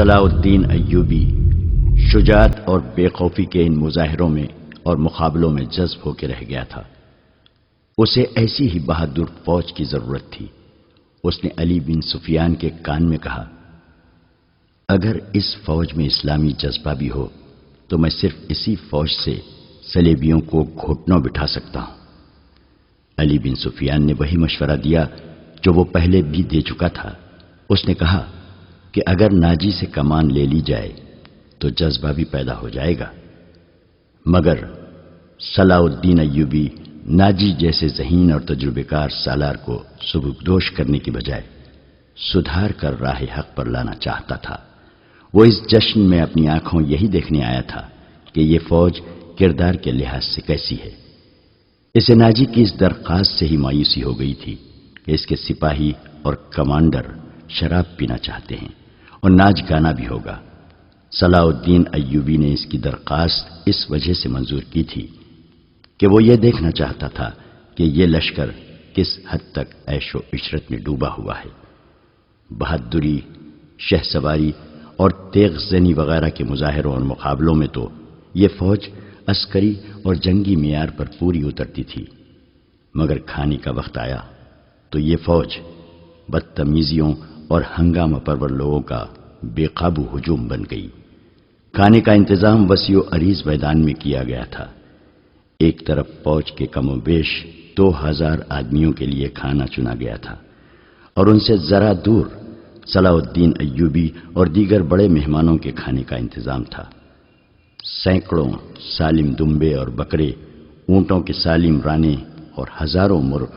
صلاح الدین ایوبی شجاعت اور بے خوفی کے ان مظاہروں میں اور مقابلوں میں جذب ہو کے رہ گیا تھا۔ اسے ایسی ہی بہادر فوج کی ضرورت تھی۔ اس نے علی بن سفیان کے کان میں کہا، اگر اس فوج میں اسلامی جذبہ بھی ہو تو میں صرف اسی فوج سے صلیبیوں کو گھٹنوں بٹھا سکتا ہوں۔ علی بن سفیان نے وہی مشورہ دیا جو وہ پہلے بھی دے چکا تھا۔ اس نے کہا کہ اگر ناجی سے کمان لے لی جائے تو جذبہ بھی پیدا ہو جائے گا، مگر صلاح الدین ایوبی ناجی جیسے ذہین اور تجربے کار سالار کو سبکدوش کرنے کی بجائے سدھار کر راہ حق پر لانا چاہتا تھا۔ وہ اس جشن میں اپنی آنکھوں یہی دیکھنے آیا تھا کہ یہ فوج کردار کے لحاظ سے کیسی ہے۔ اسے ناجی کی اس درخواست سے ہی مایوسی ہو گئی تھی کہ اس کے سپاہی اور کمانڈر شراب پینا چاہتے ہیں اور ناچ گانا بھی ہوگا۔ صلاح الدین ایوبی نے اس کی درخواست اس وجہ سے منظور کی تھی کہ وہ یہ دیکھنا چاہتا تھا کہ یہ لشکر کس حد تک عیش و عشرت میں ڈوبا ہوا ہے۔ بہادری، شہ سواری اور تیغ زنی وغیرہ کے مظاہروں اور مقابلوں میں تو یہ فوج عسکری اور جنگی معیار پر پوری اترتی تھی، مگر کھانے کا وقت آیا تو یہ فوج بدتمیزیوں اور ہنگامہ پرور لوگوں کا بے قابو ہجوم بن گئی۔ کھانے کا انتظام وسیع و عریض میدان میں کیا گیا تھا۔ ایک طرف فوج کے کم و بیش 2000 آدمیوں کے لیے کھانا چنا گیا تھا اور ان سے ذرا دور صلاح الدین ایوبی اور دیگر بڑے مہمانوں کے کھانے کا انتظام تھا۔ سینکڑوں سالم دمبے اور بکرے، اونٹوں کے سالم رانے اور ہزاروں مرغ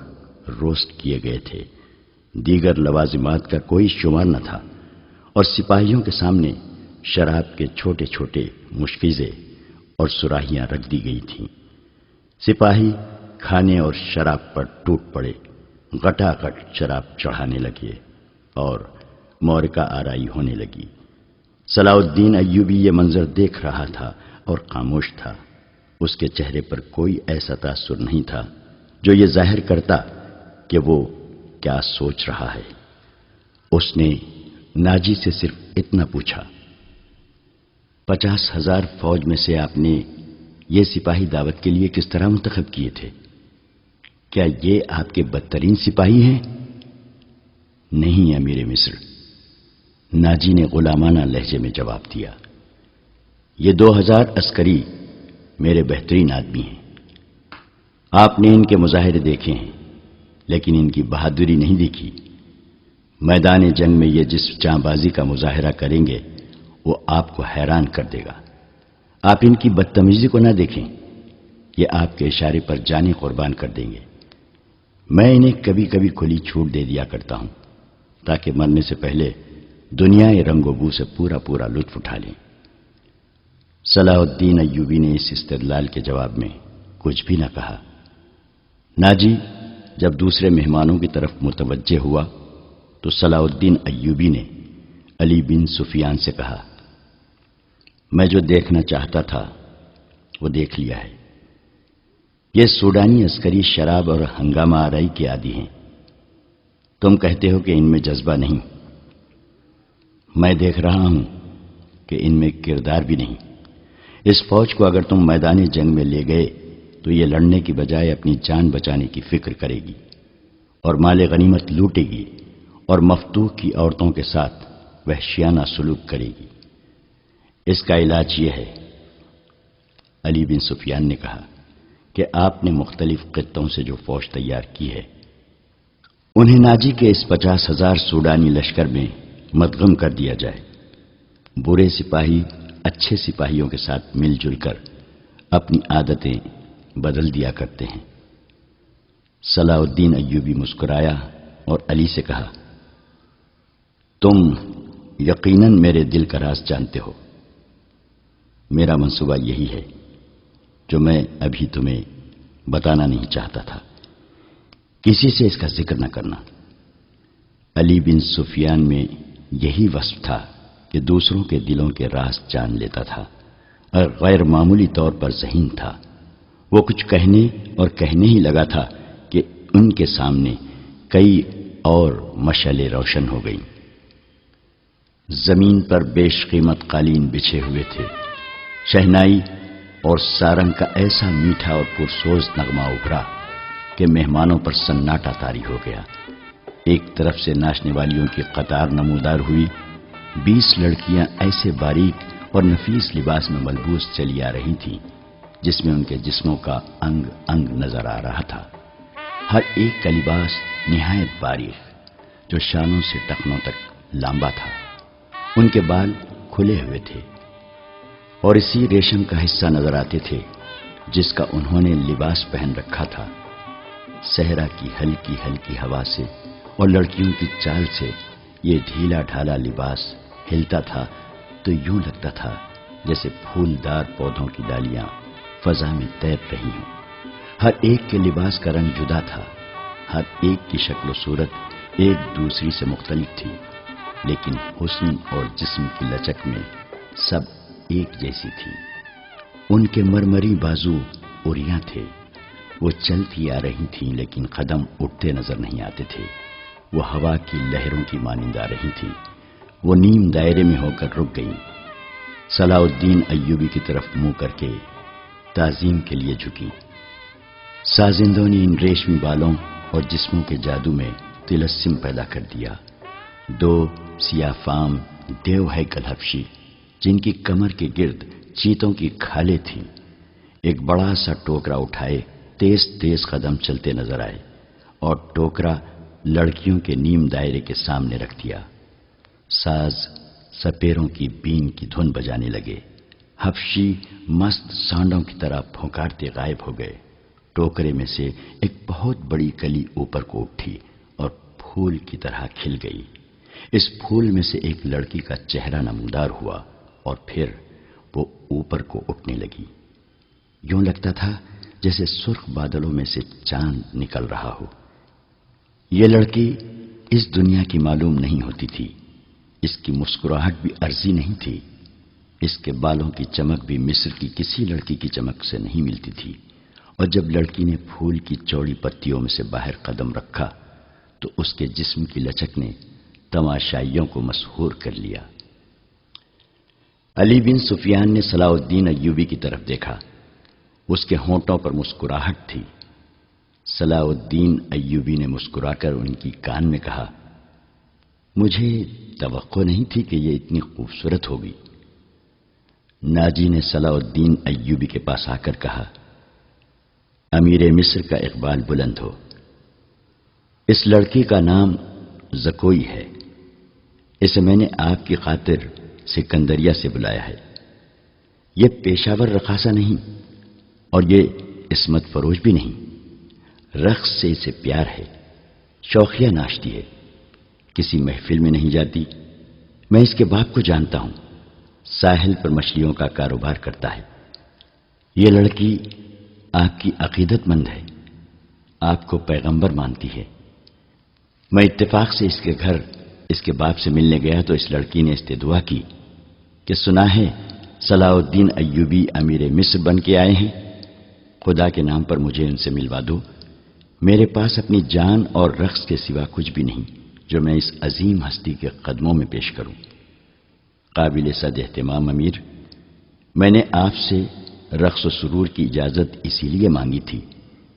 روسٹ کیے گئے تھے۔ دیگر لوازمات کا کوئی شمار نہ تھا اور سپاہیوں کے سامنے شراب کے چھوٹے چھوٹے مشکیزے اور سراہیاں رکھ دی گئی تھیں۔ سپاہی کھانے اور شراب پر ٹوٹ پڑے، گٹا گٹ شراب چڑھانے لگے اور مورکہ آرائی ہونے لگی۔ صلاح الدین ایوبی یہ منظر دیکھ رہا تھا اور خاموش تھا۔ اس کے چہرے پر کوئی ایسا تاثر نہیں تھا جو یہ ظاہر کرتا کہ وہ کیا سوچ رہا ہے۔ اس نے ناجی سے صرف اتنا پوچھا، 50,000 فوج میں سے آپ نے یہ سپاہی دعوت کے لیے کس طرح منتخب کیے تھے؟ کیا یہ آپ کے بدترین سپاہی ہیں؟ نہیں امیر مصر، ناجی نے غلامانہ لہجے میں جواب دیا، یہ 2000 عسکری میرے بہترین آدمی ہیں۔ آپ نے ان کے مظاہرے دیکھے ہیں لیکن ان کی بہادری نہیں دیکھی۔ میدان جنگ میں یہ جس جاں بازی کا مظاہرہ کریں گے وہ آپ کو حیران کر دے گا۔ آپ ان کی بدتمیزی کو نہ دیکھیں، یہ آپ کے اشارے پر جانیں قربان کر دیں گے۔ میں انہیں کبھی کبھی کھلی چھوٹ دے دیا کرتا ہوں تاکہ مرنے سے پہلے دنیا رنگ و بو سے پورا لطف اٹھا لیں۔ صلاح الدین ایوبی نے اس استدلال کے جواب میں کچھ بھی نہ کہا۔ ناجی جب دوسرے مہمانوں کی طرف متوجہ ہوا تو صلاح الدین ایوبی نے علی بن سفیان سے کہا، میں جو دیکھنا چاہتا تھا وہ دیکھ لیا ہے۔ یہ سوڈانی عسکری شراب اور ہنگامہ آرائی کے عادی ہیں۔ تم کہتے ہو کہ ان میں جذبہ نہیں، میں دیکھ رہا ہوں کہ ان میں کردار بھی نہیں۔ اس فوج کو اگر تم میدان جنگ میں لے گئے تو یہ لڑنے کی بجائے اپنی جان بچانے کی فکر کرے گی اور مال غنیمت لوٹے گی اور مفتوح کی عورتوں کے ساتھ وحشیانہ سلوک کرے گی۔ اس کا علاج یہ ہے، علی بن سفیان نے کہا، کہ آپ نے مختلف خطوں سے جو فوج تیار کی ہے انہیں ناجی کے اس 50,000 سوڈانی لشکر میں مدغم کر دیا جائے۔ برے سپاہی اچھے سپاہیوں کے ساتھ مل جل کر اپنی عادتیں بدل دیا کرتے ہیں۔ صلاح الدین ایوبی مسکرایا اور علی سے کہا، تم یقیناً میرے دل کا راز جانتے ہو۔ میرا منصوبہ یہی ہے جو میں ابھی تمہیں بتانا نہیں چاہتا تھا۔ کسی سے اس کا ذکر نہ کرنا۔ علی بن سفیان میں یہی وصف تھا کہ دوسروں کے دلوں کے راز جان لیتا تھا اور غیر معمولی طور پر ذہین تھا۔ وہ کچھ کہنے اور کہنے ہی لگا تھا کہ ان کے سامنے کئی اور مشعلیں روشن ہو گئیں۔ زمین پر بیش قیمت قالین بچھے ہوئے تھے. شہنائی اور سارنگ کا ایسا میٹھا اور پرسوز نغمہ ابھرا کہ مہمانوں پر سناٹا طاری ہو گیا. ایک طرف سے ناچنے والیوں کی قطار نمودار ہوئی. 20 لڑکیاں ایسے باریک اور نفیس لباس میں ملبوس چلی آ رہی تھیں جس میں ان کے جسموں کا انگ انگ نظر آ رہا تھا. ہر ایک کا لباس نہایت باریک جو شانوں سے ٹخنوں تک لامبا تھا. ان کے بال کھلے ہوئے تھے اور اسی ریشم کا حصہ نظر آتے تھے جس کا انہوں نے لباس پہن رکھا تھا. صحرا کی ہلکی ہلکی ہوا سے اور لڑکیوں کی چال سے یہ ڈھیلا ڈھالا لباس ہلتا تھا تو یوں لگتا تھا جیسے پھولدار پودوں کی ڈالیاں فضا میں تیر رہی ہوں. ہر ایک کے لباس کا رنگ جدا تھا. ہر ایک کی شکل و صورت ایک دوسری سے مختلف تھی، لیکن حسن اور جسم کی لچک میں سب ایک جیسی تھی. ان کے مرمری بازو اوریاں تھے. وہ چلتی آ رہی تھیں لیکن قدم اٹھتے نظر نہیں آتے تھے. وہ ہوا کی لہروں کی مانند آ رہی تھیں. وہ نیم دائرے میں ہو کر رک گئیں. صلاح الدین ایوبی کی طرف منہ کر کے تعظیم کے لیے جھکی. سازندوں نے ان ریشمی بالوں اور جسموں کے جادو میں تلسم پیدا کر دیا. 2 سیاہ فام دیو ہیکل حبشی جن کی کمر کے گرد چیتوں کی کھالیں تھیں، ایک بڑا سا ٹوکرا اٹھائے تیز تیز قدم چلتے نظر آئے اور ٹوکرا لڑکیوں کے نیم دائرے کے سامنے رکھ دیا. ساز سپیروں کی بین کی دھن بجانے لگے. حبشی مست سانڈوں کی طرح پھونکارتے غائب ہو گئے. ٹوکرے میں سے ایک بہت بڑی کلی اوپر کو اٹھی اور پھول کی طرح کھل گئی. اس پھول میں سے ایک لڑکی کا چہرہ نمودار ہوا اور پھر وہ اوپر کو اٹھنے لگی. یوں لگتا تھا جیسے سرخ بادلوں میں سے چاند نکل رہا ہو. یہ لڑکی اس دنیا کی معلوم نہیں ہوتی تھی. اس کی مسکراہٹ بھی عرضی نہیں تھی. اس کے بالوں کی چمک بھی مصر کی کسی لڑکی کی چمک سے نہیں ملتی تھی. اور جب لڑکی نے پھول کی چوڑی پتیوں میں سے باہر قدم رکھا تو اس کے جسم کی لچک نے تماشائیوں کو مسحور کر لیا. علی بن سفیان نے صلاح الدین ایوبی کی طرف دیکھا. اس کے ہونٹوں پر مسکراہٹ تھی. صلاح الدین ایوبی نے مسکرا کر ان کی کان میں کہا، مجھے توقع نہیں تھی کہ یہ اتنی خوبصورت ہوگی. ناجی نے صلاح الدین ایوبی کے پاس آ کر کہا، امیر مصر کا اقبال بلند ہو. اس لڑکی کا نام زکوئی ہے. اسے میں نے آپ کی خاطر سکندریہ سے بلایا ہے. یہ پیشاور رقاصہ نہیں اور یہ عصمت فروش بھی نہیں. رقص سے اسے پیار ہے. شوخیہ ناچتی ہے. کسی محفل میں نہیں جاتی. میں اس کے باپ کو جانتا ہوں. ساحل پر مچھلیوں کا کاروبار کرتا ہے. یہ لڑکی آپ کی عقیدت مند ہے. آپ کو پیغمبر مانتی ہے. میں اتفاق سے اس کے گھر اس کے باپ سے ملنے گیا تو اس لڑکی نے استدعا کی کہ سنا ہے صلاح الدین ایوبی امیر مصر بن کے آئے ہیں. خدا کے نام پر مجھے ان سے ملوا دو. میرے پاس اپنی جان اور رقص کے سوا کچھ بھی نہیں جو میں اس عظیم ہستی کے قدموں میں پیش کروں. قابل صد اہتمام امیر، میں نے آپ سے رقص و سرور کی اجازت اسی لیے مانگی تھی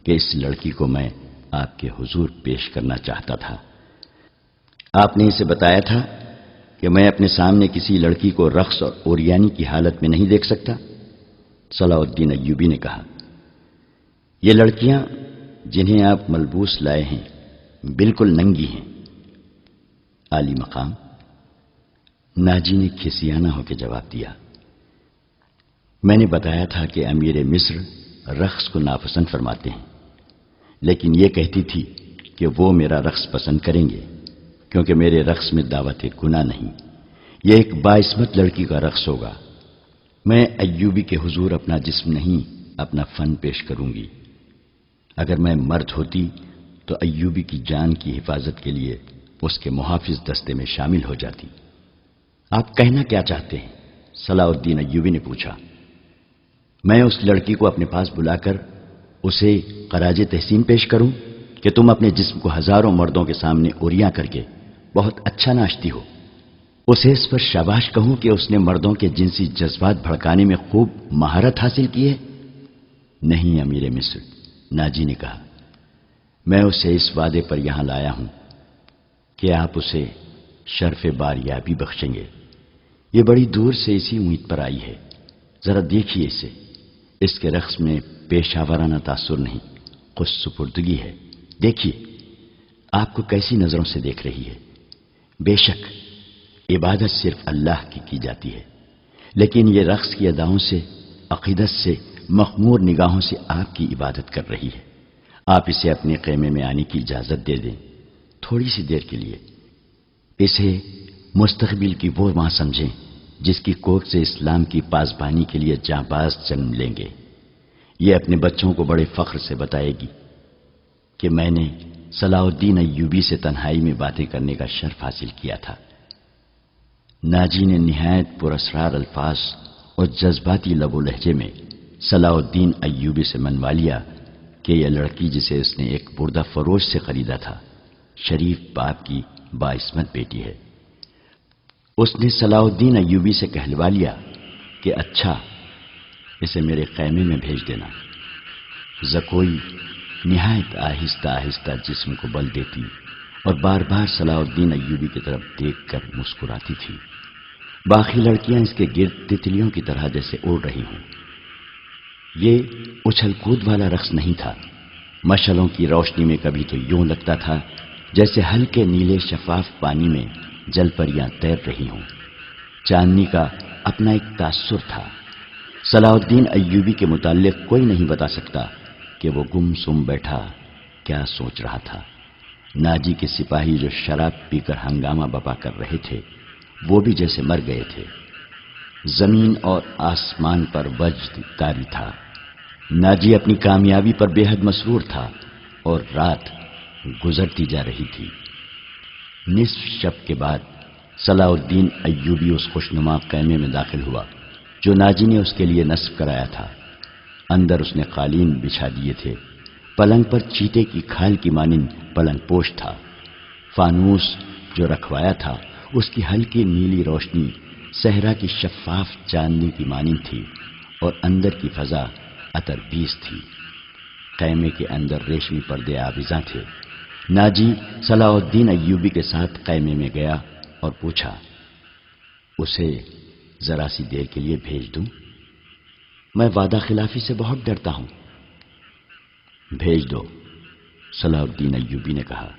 کہ اس لڑکی کو میں آپ کے حضور پیش کرنا چاہتا تھا. آپ نے اسے بتایا تھا کہ میں اپنے سامنے کسی لڑکی کو رقص اور اوریانی کی حالت میں نہیں دیکھ سکتا. صلاح الدین ایوبی نے کہا، یہ لڑکیاں جنہیں آپ ملبوس لائے ہیں بالکل ننگی ہیں. عالی مقام، ناجی نے کھسیانہ ہو کے جواب دیا، میں نے بتایا تھا کہ امیر مصر رقص کو ناپسند فرماتے ہیں، لیکن یہ کہتی تھی کہ وہ میرا رقص پسند کریں گے کیونکہ میرے رقص میں دعوت گناہ نہیں. یہ ایک باعصمت لڑکی کا رقص ہوگا. میں ایوبی کے حضور اپنا جسم نہیں اپنا فن پیش کروں گی. اگر میں مرد ہوتی تو ایوبی کی جان کی حفاظت کے لیے اس کے محافظ دستے میں شامل ہو جاتی. آپ کہنا کیا چاہتے ہیں؟ صلاح الدین ایوبی نے پوچھا. میں اس لڑکی کو اپنے پاس بلا کر اسے خراج تحسین پیش کروں کہ تم اپنے جسم کو ہزاروں مردوں کے سامنے اوریاں کر کے بہت اچھا ناچتی ہو. اسے اس پر شاباش کہوں کہ اس نے مردوں کے جنسی جذبات بھڑکانے میں خوب مہارت حاصل کی ہے؟ نہیں امیر مصر، ناجی نے کہا، میں اسے اس وعدے پر یہاں لایا ہوں کہ آپ اسے شرف باریابی بخشیں گے۔ یہ بڑی دور سے اسی امید پر آئی ہے۔ ذرا دیکھیے اسے، اس کے رقص میں پیشہ ورانہ تاثر نہیں، خود سپردگی ہے۔ دیکھیے آپ کو کیسی نظروں سے دیکھ رہی ہے۔ بے شک عبادت صرف اللہ کی جاتی ہے، لیکن یہ رقص کی اداؤں سے، عقیدت سے، مخمور نگاہوں سے آپ کی عبادت کر رہی ہے۔ آپ اسے اپنے خیمے میں آنے کی اجازت دے دیں، تھوڑی سی دیر کے لیے۔ اسے مستقبل کی وہ ماں سمجھیں جس کی کوکھ سے اسلام کی پاسبانی کے لیے جاںباز جنم لیں گے۔ یہ اپنے بچوں کو بڑے فخر سے بتائے گی کہ میں نے صلاح الدین ایوبی سے تنہائی میں باتیں کرنے کا شرف حاصل کیا تھا۔ ناجی نے نہایت پراسرار الفاظ اور جذباتی لب و لہجے میں صلاح الدین ایوبی سے منوا لیا کہ یہ لڑکی جسے اس نے ایک بردہ فروش سے خریدا تھا، شریف باپ کی باعصمت بیٹی ہے۔ اس نے صلاح الدین ایوبی سے کہلوا لیا کہ اچھا، اسے میرے خیمے میں بھیج دینا۔ زکوئی نہایت آہستہ آہستہ جسم کو بل دیتی اور بار بار صلاح الدین ایوبی کی طرف دیکھ کر مسکراتی تھی۔ باقی لڑکیاں اس کے گرد تتلیوں کی طرح جیسے اڑ رہی ہوں۔ یہ اچھل کود والا رقص نہیں تھا۔ مشعلوں کی روشنی میں کبھی تو یوں لگتا تھا جیسے ہلکے نیلے شفاف پانی میں جل پریاں تیر رہی ہوں۔ چاندنی کا اپنا ایک تاثر تھا۔ صلاح الدین ایوبی کے متعلق کوئی نہیں بتا سکتا کہ وہ گم سم بیٹھا کیا سوچ رہا تھا۔ ناجی کے سپاہی جو شراب پی کر ہنگامہ بپا کر رہے تھے، وہ بھی جیسے مر گئے تھے۔ زمین اور آسمان پر وجد طاری تھا۔ ناجی اپنی کامیابی پر بے حد مسرور تھا اور رات گزرتی جا رہی تھی۔ نصف شب کے بعد صلاح الدین ایوبی اس خوشنما خیمے میں داخل ہوا جو ناجی نے اس کے لیے نصب کرایا تھا۔ اندر اس نے قالین بچھا دیے تھے۔ پلنگ پر چیتے کی کھال کی مانند پلنگ پوش تھا۔ فانوس جو رکھوایا تھا اس کی ہلکی نیلی روشنی صحرا کی شفاف چاندنی کی مانند تھی اور اندر کی فضا عطر بیز تھی۔ خیمے کے اندر ریشمی پردے آویزاں تھے۔ ناجی صلاح الدین ایوبی کے ساتھ خیمے میں گیا اور پوچھا، اسے ذرا سی دیر کے لیے بھیج دوں؟ میں وعدہ خلافی سے بہت ڈرتا ہوں۔ بھیج دو، صلاح الدین ایوبی نے کہا،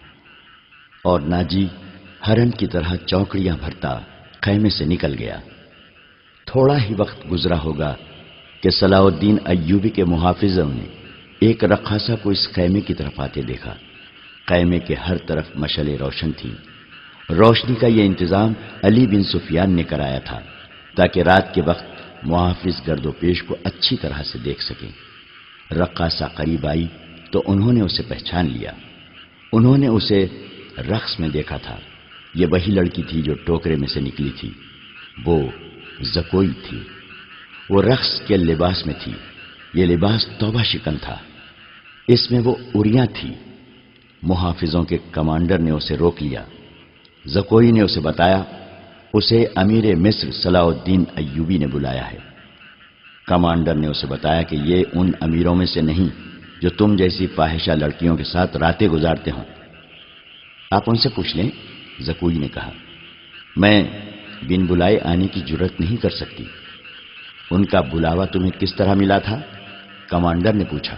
اور ناجی ہرن کی طرح چوکڑیاں بھرتا خیمے سے نکل گیا۔ تھوڑا ہی وقت گزرا ہوگا کہ صلاح الدین ایوبی کے محافظوں نے ایک رقاصہ کو اس خیمے کی طرف آتے دیکھا۔ خیمے کے ہر طرف مشعلیں روشن تھیں۔ روشنی کا یہ انتظام علی بن سفیان نے کرایا تھا تاکہ رات کے وقت محافظ گرد و پیش کو اچھی طرح سے دیکھ سکیں۔ رقاصہ قریب آئی تو انہوں نے اسے پہچان لیا۔ انہوں نے اسے رقص میں دیکھا تھا۔ یہ وہی لڑکی تھی جو ٹوکرے میں سے نکلی تھی۔ وہ زکوئی تھی۔ وہ رقص کے لباس میں تھی۔ یہ لباس توبہ شکن تھا۔ اس میں وہ عریاں تھی۔ محافظوں کے کمانڈر نے اسے روک لیا۔ زکوئی نے اسے بتایا اسے امیر مصر صلاح الدین ایوبی نے بلایا ہے۔ کمانڈر نے اسے بتایا کہ یہ ان امیروں میں سے نہیں جو تم جیسی فاحشہ لڑکیوں کے ساتھ راتیں گزارتے ہوں۔ آپ ان سے پوچھ لیں، زکوئی نے کہا۔ میں بن بلائے آنے کی جرت نہیں کر سکتی۔ ان کا بلاوا تمہیں کس طرح ملا تھا؟ کمانڈر نے پوچھا۔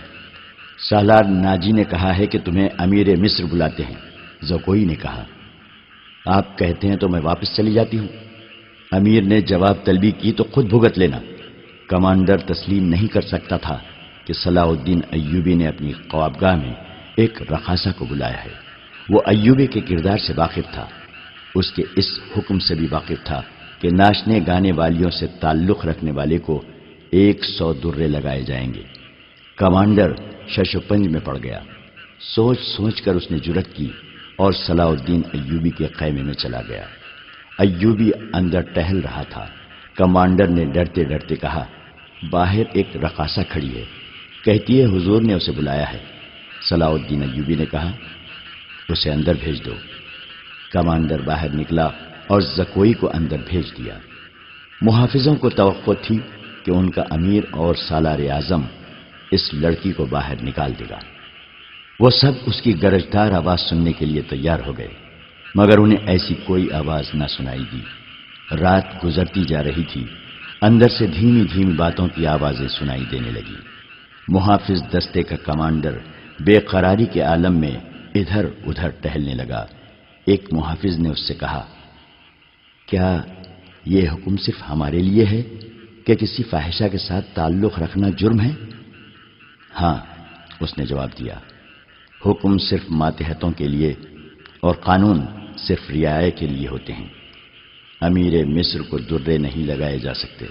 سالار ناجی نے کہا ہے کہ تمہیں امیر مصر بلاتے ہیں، زکوئی نے کہا۔ آپ کہتے ہیں تو میں واپس چلی جاتی ہوں۔ امیر نے جواب طلبی کی تو خود بھگت لینا۔ کمانڈر تسلیم نہیں کر سکتا تھا کہ صلاح الدین ایوبی نے اپنی خوابگاہ میں ایک رقاصہ کو بلایا ہے۔ وہ ایوبی کے کردار سے واقف تھا۔ اس کے اس حکم سے بھی واقف تھا کہ ناچنے گانے والیوں سے تعلق رکھنے والے کو 100 درے لگائے جائیں گے۔ کمانڈر شش و پنج میں پڑ گیا۔ سوچ سوچ کر اس نے جرت کی اور صلاح الدین ایوبی کے خیمے میں چلا گیا۔ ایوبی اندر ٹہل رہا تھا۔ کمانڈر نے ڈرتے ڈرتے کہا، باہر ایک رقاصہ کھڑی ہے، کہتی ہے حضور نے اسے بلایا ہے۔ صلاح الدین ایوبی نے کہا، اسے اندر بھیج دو۔ کمانڈر باہر نکلا اور زکوئی کو اندر بھیج دیا۔ محافظوں کو توقع تھی کہ ان کا امیر اور سالار اعظم اس لڑکی کو باہر نکال دے گا۔ وہ سب اس کی گرجدار آواز سننے کے لیے تیار ہو گئے، مگر انہیں ایسی کوئی آواز نہ سنائی دی۔ رات گزرتی جا رہی تھی، اندر سے دھیمی دھیمی باتوں کی آوازیں سنائی دینے لگی۔ محافظ دستے کا کمانڈر بے قراری کے عالم میں ادھر ادھر ٹہلنے لگا۔ ایک محافظ نے اس سے کہا، کیا یہ حکم صرف ہمارے لیے ہے کہ کسی فاحشہ کے ساتھ تعلق رکھنا جرم ہے؟ ہاں، اس نے جواب دیا، حکم صرف ماتحتوں کے لیے اور قانون صرف رعایا کے لیے ہوتے ہیں۔ امیر مصر کو درے نہیں لگائے جا سکتے،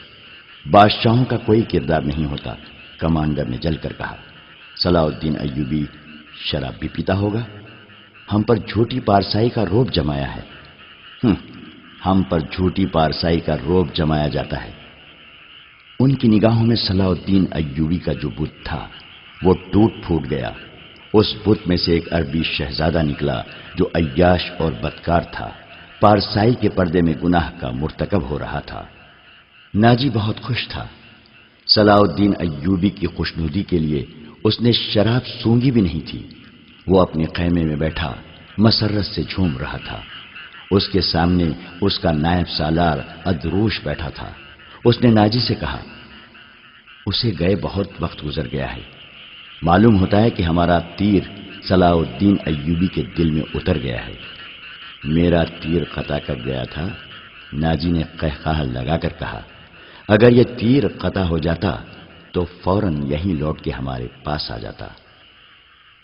بادشاہوں کا کوئی کردار نہیں ہوتا۔ کمانڈر نے جل کر کہا، صلاح الدین ایوبی شراب بھی پیتا ہوگا؟ ہم پر جھوٹی پارسائی کا رعب جمایا ہے۔ ہم پر جھوٹی پارسائی کا رعب جمایا جاتا ہے۔ ان کی نگاہوں میں صلاح الدین ایوبی کا جو بت تھا وہ ٹوٹ پھوٹ گیا۔ اس بت میں سے ایک عربی شہزادہ نکلا جو عیاش اور بدکار تھا، پارسائی کے پردے میں گناہ کا مرتکب ہو رہا تھا۔ ناجی بہت خوش تھا۔ صلاح الدین ایوبی کی خوشنودی کے لیے اس نے شراب سونگھی بھی نہیں تھی۔ وہ اپنے خیمے میں بیٹھا مسرت سے جھوم رہا تھا۔ اس کے سامنے اس کا نائب سالار ادروش بیٹھا تھا۔ اس نے ناجی سے کہا، اسے گئے بہت وقت گزر گیا ہے، معلوم ہوتا ہے کہ ہمارا تیر صلاح الدین ایوبی کے دل میں اتر گیا ہے۔ میرا تیر قطع کب گیا تھا؟ ناجی نے قہقہہ لگا کر کہا، اگر یہ تیر قطع ہو جاتا تو فوراً یہیں لوٹ کے ہمارے پاس آ جاتا۔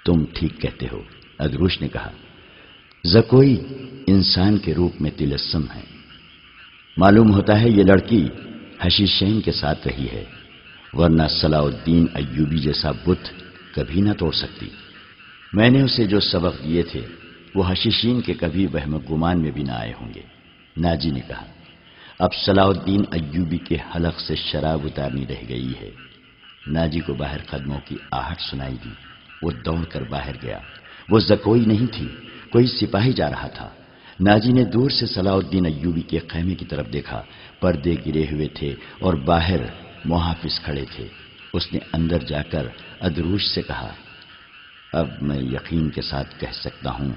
تم ٹھیک کہتے ہو، ادروش نے کہا، زکوئی انسان کے روپ میں تلسم ہے۔ معلوم ہوتا ہے یہ لڑکی حشیشین کے ساتھ رہی ہے، ورنہ صلاح الدین ایوبی جیسا بت کبھی نہ توڑ سکتی۔ میں نے اسے جو سبق دیے تھے وہ حشیشین کے کبھی وہم گمان میں بھی نہ آئے ہوں گے۔ ناجی نے کہا، اب صلاح الدین ایوبی کے حلق سے شراب اتارنی رہ گئی ہے۔ ناجی کو باہر قدموں کی آہٹ سنائی دی۔ وہ دوڑ کر باہر گیا۔ وہ زکوئی نہیں تھی، کوئی سپاہی جا رہا تھا۔ ناجی نے دور سے صلاح الدین ایوبی کے خیمے کی طرف دیکھا۔ پردے گرے ہوئے تھے اور باہر محافظ کھڑے تھے۔ اس نے اندر جا کر ادروش سے کہا، اب میں یقین کے ساتھ کہہ سکتا ہوں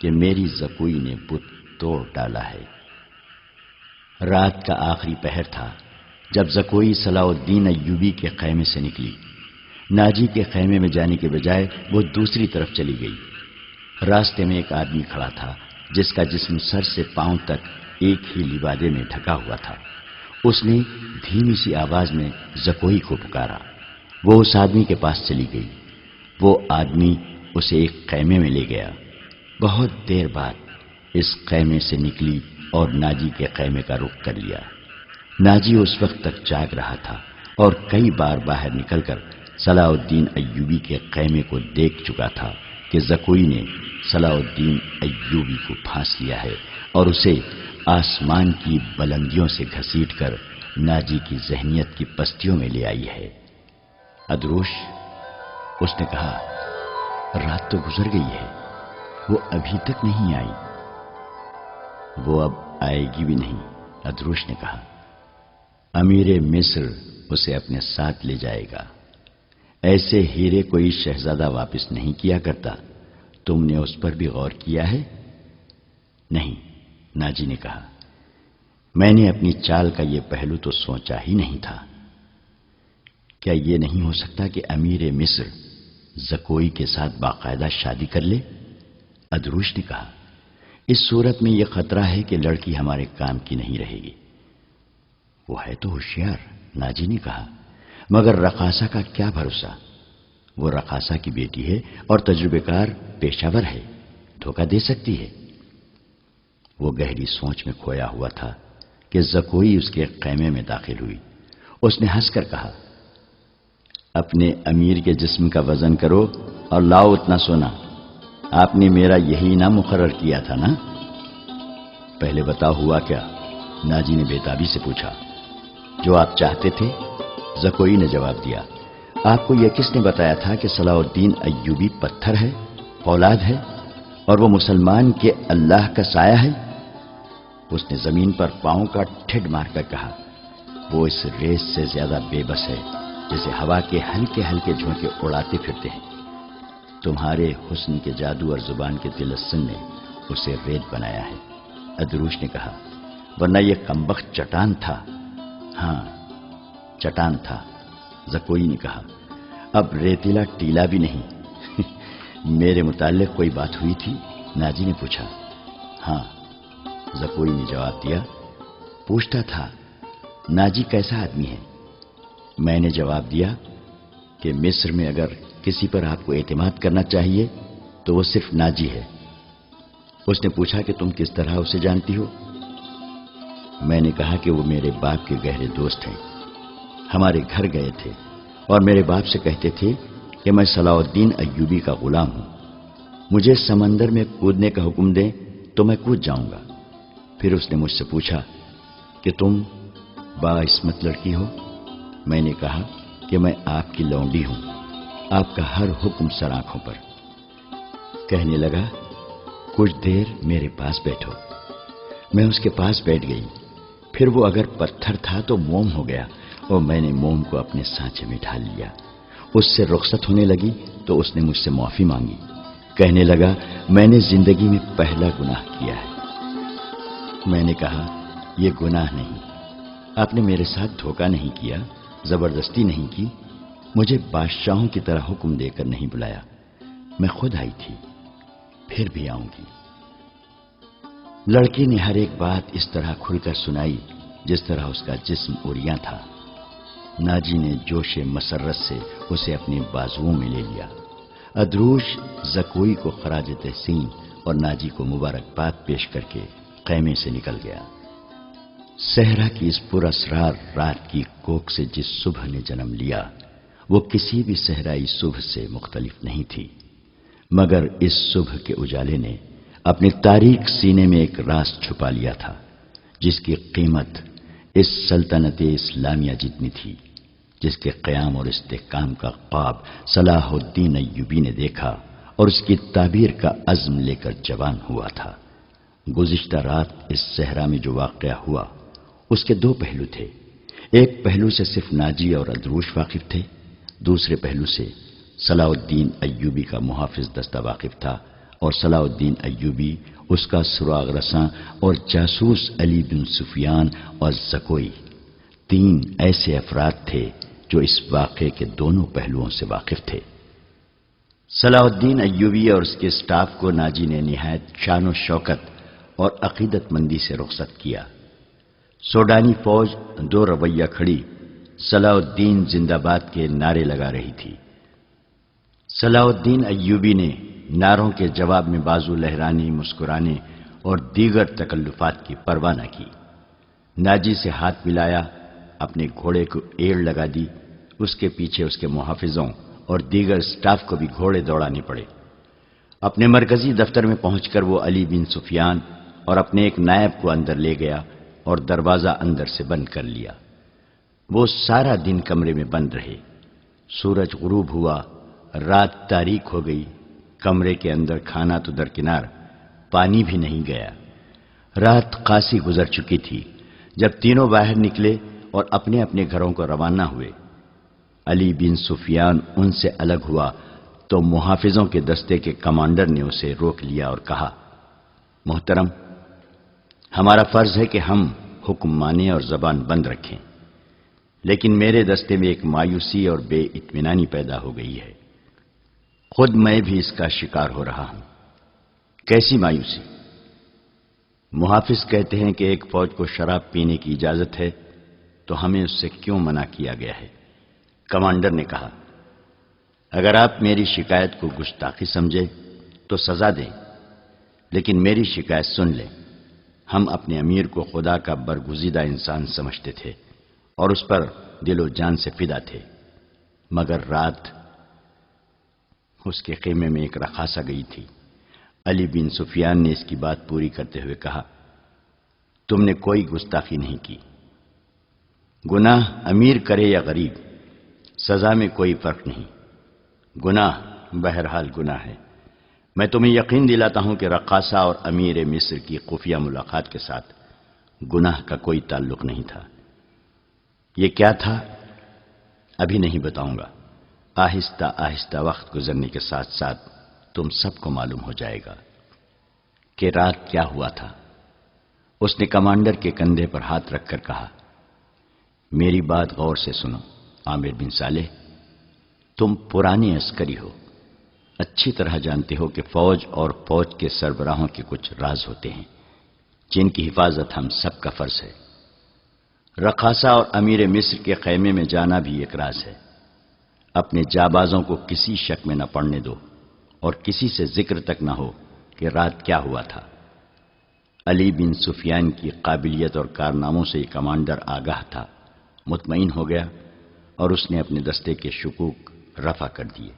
کہ میری زکوئی نے بت توڑ ڈالا ہے۔ رات کا آخری پہر تھا جب زکوئی صلاح الدین ایوبی کے خیمے سے نکلی۔ ناجی کے خیمے میں جانے کے بجائے وہ دوسری طرف چلی گئی۔ راستے میں ایک آدمی کھڑا تھا جس کا جسم سر سے پاؤں تک ایک ہی لبادے میں ڈھکا ہوا تھا۔ اس نے دھیمی سی آواز میں زکوئی کو پکارا۔ وہ اس آدمی کے پاس چلی گئی۔ وہ آدمی اسے ایک خیمے میں لے گیا۔ بہت دیر بعد اس خیمے سے نکلی اور ناجی کے خیمے کا رخ کر لیا۔ ناجی اس وقت تک جاگ رہا تھا اور کئی بار باہر نکل کر صلاح الدین ایوبی کے خیمے کو دیکھ چکا تھا کہ زکوئی نے صلاح الدین ایوبی کو پھانس لیا ہے اور اسے آسمان کی بلندیوں سے گھسیٹ کر ناجی کی ذہنیت کی پستیوں میں لے آئی ہے۔ ادروش، اس نے کہا، رات تو گزر گئی ہے، وہ ابھی تک نہیں آئی۔ وہ اب آئے گی بھی نہیں، ادروش نے کہا۔ امیر مصر اسے اپنے ساتھ لے جائے گا۔ ایسے ہیرے کوئی شہزادہ واپس نہیں کیا کرتا۔ تم نے اس پر بھی غور کیا ہے؟ نہیں، ناجی نے کہا، میں نے اپنی چال کا یہ پہلو تو سوچا ہی نہیں تھا۔ کیا یہ نہیں ہو سکتا کہ امیر مصر زکوئی کے ساتھ باقاعدہ شادی کر لے؟ ادروش نے کہا، اس صورت میں یہ خطرہ ہے کہ لڑکی ہمارے کام کی نہیں رہے گی۔ وہ ہے تو ہوشیار، ناجی نے کہا، مگر رقاصہ کا کیا بھروسہ؟ وہ رقاصہ کی بیٹی ہے اور تجربے کار پیشہ ور ہے، دھوکہ دے سکتی ہے۔ وہ گہری سوچ میں کھویا ہوا تھا کہ زکوئی اس کے خیمے میں داخل ہوئی۔ اس نے ہنس کر کہا، اپنے امیر کے جسم کا وزن کرو اور لاؤ اتنا سونا۔ آپ نے میرا یہی انعام مقرر کیا تھا نا؟ پہلے بتاؤ ہوا کیا؟ ناجی نے بےتابی سے پوچھا۔ جو آپ چاہتے تھے، زکوئی نے جواب دیا۔ آپ کو یہ کس نے بتایا تھا کہ صلاح الدین ایوبی پتھر ہے، اولاد ہے، اور وہ مسلمان کے اللہ کا سایہ ہے؟ اس نے زمین پر پاؤں کا ٹھڈ مار کر کہا، وہ اس ریس سے زیادہ بے بس ہے جسے ہوا کے ہلکے ہلکے جھونکے اڑاتے پھرتے ہیں۔ تمہارے حسن کے جادو اور زبان کے تلسم نے اسے ریت بنایا ہے۔ ادروش نے کہا، ورنہ یہ کمبخت چٹان تھا۔ ہاں چٹان تھا، زکوئی نے کہا، اب ریتیلا ٹیلا بھی نہیں۔ میرے متعلق کوئی بات ہوئی تھی؟ ناجی نے پوچھا۔ ہاں، زکوئی نے جواب دیا۔ پوچھتا تھا ناجی کیسا آدمی ہے؟ میں نے جواب دیا کہ مصر میں اگر کسی پر آپ کو اعتماد کرنا چاہیے تو وہ صرف ناجی ہے۔ اس نے پوچھا کہ تم کس طرح اسے جانتی ہو؟ میں نے کہا کہ وہ میرے باپ کے گہرے دوست ہیں، ہمارے گھر گئے تھے اور میرے باپ سے کہتے تھے کہ میں صلاح الدین ایوبی کا غلام ہوں، مجھے سمندر میں کودنے کا حکم دیں تو میں کود جاؤں گا۔ پھر اس نے مجھ سے پوچھا کہ تم باعصمت لڑکی ہو؟ میں نے کہا کہ میں آپ کی لونڈی ہوں، آپ کا ہر حکم سر آنکھوں پر۔ کہنے لگا، کچھ دیر میرے پاس بیٹھو۔ میں اس کے پاس بیٹھ گئی، پھر وہ اگر پتھر تھا تو موم ہو گیا اور میں نے موم کو اپنے سانچے میں ڈھال لیا۔ اس سے رخصت ہونے لگی تو اس نے مجھ سے معافی مانگی۔ کہنے لگا، میں نے زندگی میں پہلا گناہ کیا ہے۔ میں نے کہا، یہ گناہ نہیں، آپ نے میرے ساتھ دھوکہ نہیں کیا، زبردستی نہیں کی، مجھے بادشاہوں کی طرح حکم دے کر نہیں بلایا، میں خود آئی تھی، پھر بھی آؤں گی۔ لڑکی نے ہر ایک بات اس طرح کھل کر سنائی جس طرح اس کا جسم عریاں تھا۔ ناجی نے جوش مسرت سے اسے اپنے بازوؤں میں لے لیا۔ ادروش زکوئی کو خراج تحسین اور ناجی کو مبارکباد پیش کر کے خیمے سے نکل گیا۔ صحرا کی اس پر اسرار رات کی کوکھ سے جس صبح نے جنم لیا وہ کسی بھی صحرائی صبح سے مختلف نہیں تھی، مگر اس صبح کے اجالے نے اپنے تاریک سینے میں ایک راز چھپا لیا تھا جس کی قیمت اس سلطنت اسلامیہ جتنی تھی، جس کے قیام اور استحکام کا خواب صلاح الدین ایوبی نے دیکھا اور اس کی تعبیر کا عزم لے کر جوان ہوا تھا۔ گزشتہ رات اس صحرا میں جو واقعہ ہوا اس کے دو پہلو تھے۔ ایک پہلو سے صرف ناجی اور ادروش واقف تھے، دوسرے پہلو سے صلاح الدین ایوبی کا محافظ دستہ واقف تھا، اور صلاح الدین ایوبی، اس کا سراغ رساں اور جاسوس علی بن سفیان اور زکوئی، تین ایسے افراد تھے جو اس واقعے کے دونوں پہلوؤں سے واقف تھے۔ صلاح الدین ایوبی اور اس کے سٹاف کو ناجی نے نہایت شان و شوکت اور عقیدت مندی سے رخصت کیا۔ سوڈانی فوج دو رویہ کھڑی صلاح الدین زندہ باد کے نعرے لگا رہی تھی۔ صلاح الدین ایوبی نے نعروں کے جواب میں بازو لہرانے، مسکرانے اور دیگر تکلفات کی پرواہ نہ کی۔ ناجی سے ہاتھ ملایا، اپنے گھوڑے کو ایڑ لگا دی، اس کے پیچھے اس کے محافظوں اور دیگر سٹاف کو بھی گھوڑے دوڑانے پڑے۔ اپنے مرکزی دفتر میں پہنچ کر وہ علی بن سفیان اور اپنے ایک نائب کو اندر لے گیا اور دروازہ اندر سے بند کر لیا۔ وہ سارا دن کمرے میں بند رہے۔ سورج غروب ہوا، رات تاریک ہو گئی، کمرے کے اندر کھانا تو درکنار، پانی بھی نہیں گیا۔ رات خاصی گزر چکی تھی جب تینوں باہر نکلے اور اپنے اپنے گھروں کو روانہ ہوئے۔ علی بن سفیان ان سے الگ ہوا تو محافظوں کے دستے کے کمانڈر نے اسے روک لیا اور کہا، محترم، ہمارا فرض ہے کہ ہم حکم مانیں اور زبان بند رکھیں، لیکن میرے دستے میں ایک مایوسی اور بے اطمینانی پیدا ہو گئی ہے، خود میں بھی اس کا شکار ہو رہا ہوں۔ کیسی مایوسی؟ محافظ کہتے ہیں کہ ایک فوج کو شراب پینے کی اجازت ہے تو ہمیں اس سے کیوں منع کیا گیا ہے؟ کمانڈر نے کہا، اگر آپ میری شکایت کو گستاخی سمجھے تو سزا دیں، لیکن میری شکایت سن لیں۔ ہم اپنے امیر کو خدا کا برگزیدہ انسان سمجھتے تھے اور اس پر دل و جان سے فدا تھے، مگر رات اس کے خیمے میں ایک رقاصہ گئی تھی۔ علی بن سفیان نے اس کی بات پوری کرتے ہوئے کہا، تم نے کوئی گستاخی نہیں کی، گناہ امیر کرے یا غریب، سزا میں کوئی فرق نہیں، گناہ بہرحال گناہ ہے۔ میں تمہیں یقین دلاتا ہوں کہ رقاصہ اور امیر مصر کی خفیہ ملاقات کے ساتھ گناہ کا کوئی تعلق نہیں تھا۔ یہ کیا تھا ابھی نہیں بتاؤں گا، آہستہ آہستہ وقت گزرنے کے ساتھ ساتھ تم سب کو معلوم ہو جائے گا کہ رات کیا ہوا تھا۔ اس نے کمانڈر کے کندھے پر ہاتھ رکھ کر کہا، میری بات غور سے سنو عامر بن صالح، تم پرانے عسکری ہو، اچھی طرح جانتے ہو کہ فوج اور فوج کے سربراہوں کے کچھ راز ہوتے ہیں جن کی حفاظت ہم سب کا فرض ہے۔ رقاصہ اور امیر مصر کے خیمے میں جانا بھی ایک راز ہے۔ اپنے جابازوں کو کسی شک میں نہ پڑنے دو اور کسی سے ذکر تک نہ ہو کہ رات کیا ہوا تھا۔ علی بن سفیان کی قابلیت اور کارناموں سے یہ کمانڈر آگاہ تھا، مطمئن ہو گیا اور اس نے اپنے دستے کے شکوک رفع کر دیے۔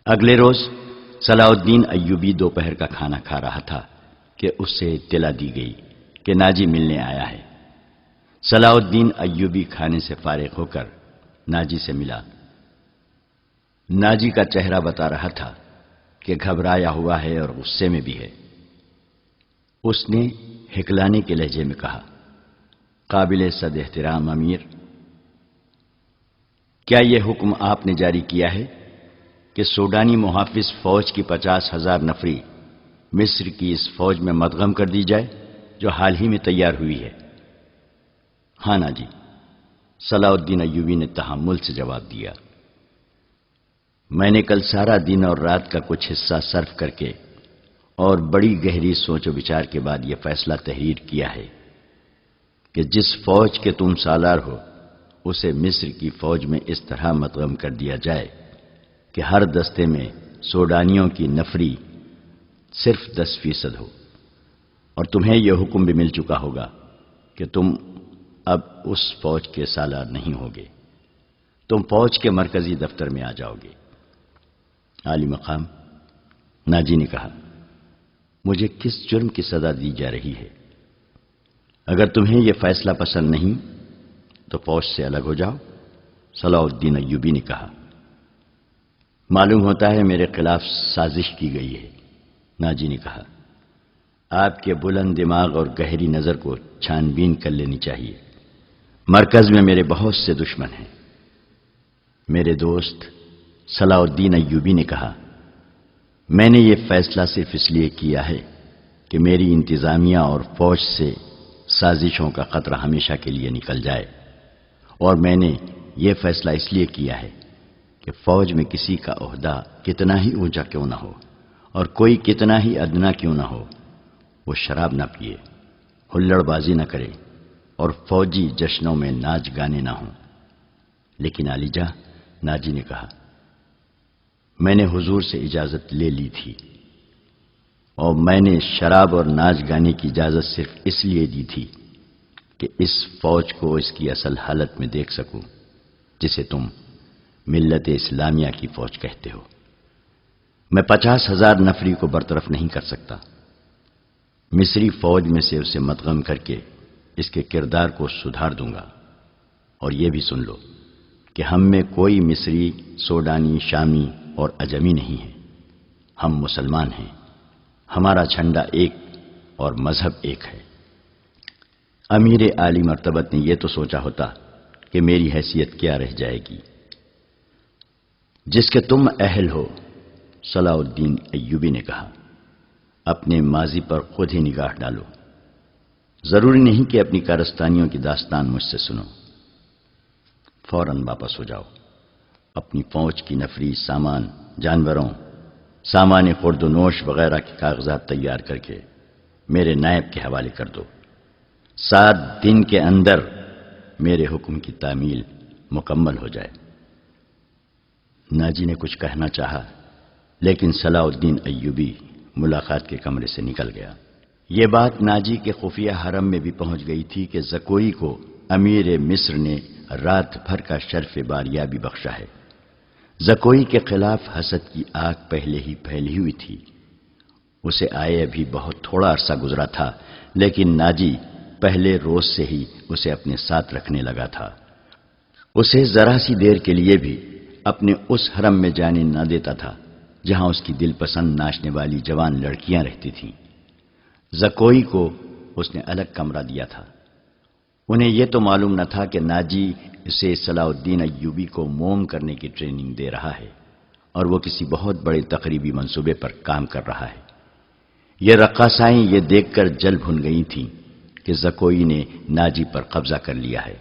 اگلے روز صلاح الدین ایوبی دوپہر کا کھانا کھا رہا تھا کہ اس سے اطلاع دی گئی کہ ناجی ملنے آیا ہے۔ صلاح الدین ایوبی کھانے سے فارغ ہو کر ناجی سے ملا۔ ناجی کا چہرہ بتا رہا تھا کہ گھبرایا ہوا ہے اور غصے میں بھی ہے۔ اس نے ہکلانے کے لہجے میں کہا، قابل صد احترام امیر، کیا یہ حکم آپ نے جاری کیا ہے کہ سوڈانی محافظ فوج کی 50,000 نفری مصر کی اس فوج میں مدغم کر دی جائے جو حال ہی میں تیار ہوئی ہے؟ ہاں ناجی، صلاح الدین ایوبی نے تحمل سے جواب دیا۔ میں نے کل سارا دن اور رات کا کچھ حصہ صرف کر کے اور بڑی گہری سوچ و بچار کے بعد یہ فیصلہ تحریر کیا ہے کہ جس فوج کے تم سالار ہو اسے مصر کی فوج میں اس طرح مدغم کر دیا جائے کہ ہر دستے میں سوڈانیوں کی نفری صرف 10% ہو، اور تمہیں یہ حکم بھی مل چکا ہوگا کہ تم اب اس فوج کے سالار نہیں ہوگے، تم فوج کے مرکزی دفتر میں آ جاؤ گے۔ عالی مقام ناجی نے کہا، مجھے کس جرم کی سزا دی جا رہی ہے؟ اگر تمہیں یہ فیصلہ پسند نہیں تو فوج سے الگ ہو جاؤ۔ صلاح الدین ایوبی نے کہا، معلوم ہوتا ہے میرے خلاف سازش کی گئی ہے۔ ناجی نے کہا، آپ کے بلند دماغ اور گہری نظر کو چھان بین کر لینی چاہیے۔ مرکز میں میرے بہت سے دشمن ہیں۔ میرے دوست صلاح الدین ایوبی نے کہا، میں نے یہ فیصلہ صرف اس لیے کیا ہے کہ میری انتظامیہ اور فوج سے سازشوں کا خطرہ ہمیشہ کے لیے نکل جائے، اور میں نے یہ فیصلہ اس لیے کیا ہے کہ فوج میں کسی کا عہدہ کتنا ہی اونچا کیوں نہ ہو اور کوئی کتنا ہی ادنا کیوں نہ ہو، وہ شراب نہ پیے، ہلڑ بازی نہ کرے اور فوجی جشنوں میں ناچ گانے نہ ہوں۔ لیکن علی جاں، ناجی نے کہا، میں نے حضور سے اجازت لے لی تھی، اور میں نے شراب اور ناچ گانے کی اجازت صرف اس لیے دی تھی کہ اس فوج کو اس کی اصل حالت میں دیکھ سکوں جسے تم ملت اسلامیہ کی فوج کہتے ہو۔ میں 50,000 نفری کو برطرف نہیں کر سکتا۔ مصری فوج میں سے اسے مدغم کر کے اس کے کردار کو سدھار دوں گا۔ اور یہ بھی سن لو کہ ہم میں کوئی مصری، سوڈانی، شامی اور عجمی نہیں ہے، ہم مسلمان ہیں، ہمارا جھنڈا ایک اور مذہب ایک ہے۔ امیر عالی مرتبت نے یہ تو سوچا ہوتا کہ میری حیثیت کیا رہ جائے گی جس کے تم اہل ہو۔ صلاح الدین ایوبی نے کہا، اپنے ماضی پر خود ہی نگاہ ڈالو، ضروری نہیں کہ اپنی کارستانیوں کی داستان مجھ سے سنو، فوراً واپس ہو جاؤ، اپنی فوج کی نفری، سامان، جانوروں، سامان خورد و نوش وغیرہ کے کاغذات تیار کر کے میرے نائب کے حوالے کر دو۔ 7 دن کے اندر میرے حکم کی تعمیل مکمل ہو جائے۔ ناجی نے کچھ کہنا چاہا لیکن صلاح الدین ایوبی ملاقات کے کمرے سے نکل گیا۔ یہ بات ناجی کے خفیہ حرم میں بھی پہنچ گئی تھی کہ زکوئی کو امیر مصر نے رات بھر کا شرف باریابی بخشا ہے۔ زکوئی کے خلاف حسد کی آگ پہلے ہی پھیلی ہوئی تھی۔ اسے آئے ابھی بہت تھوڑا عرصہ گزرا تھا، لیکن ناجی پہلے روز سے ہی اسے اپنے ساتھ رکھنے لگا تھا۔ اسے ذرا سی دیر کے لیے بھی اپنے اس حرم میں جانے نہ دیتا تھا جہاں اس کی دل پسند ناچنے والی جوان لڑکیاں رہتی تھیں۔ زکوئی کو اس نے الگ کمرہ دیا تھا۔ انہیں یہ تو معلوم نہ تھا کہ ناجی اسے صلاح الدین ایوبی کو موم کرنے کی ٹریننگ دے رہا ہے اور وہ کسی بہت بڑے تقریبی منصوبے پر کام کر رہا ہے۔ یہ رقاصائیں یہ دیکھ کر جل بھن گئی تھیں کہ زکوئی نے ناجی پر قبضہ کر لیا ہے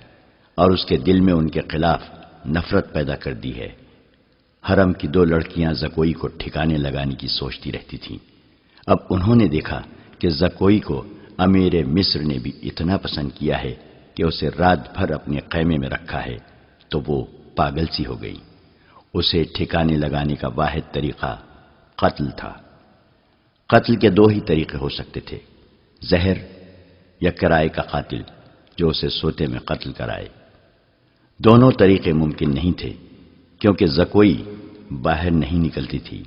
اور اس کے دل میں ان کے خلاف نفرت پیدا کر دی ہے۔ حرم کی 2 لڑکیاں زکوئی کو ٹھکانے لگانے کی سوچتی رہتی تھیں۔ اب انہوں نے دیکھا کہ زکوئی کو امیر مصر نے بھی اتنا پسند کیا ہے کہ اسے رات بھر اپنے خیمے میں رکھا ہے تو وہ پاگل سی ہو گئی۔ اسے ٹھکانے لگانے کا واحد طریقہ قتل تھا۔ قتل کے 2 ہی طریقے ہو سکتے تھے، زہر یا کرائے کا قاتل جو اسے سوتے میں قتل کرائے۔ دونوں طریقے ممکن نہیں تھے کیونکہ زکوئی باہر نہیں نکلتی تھی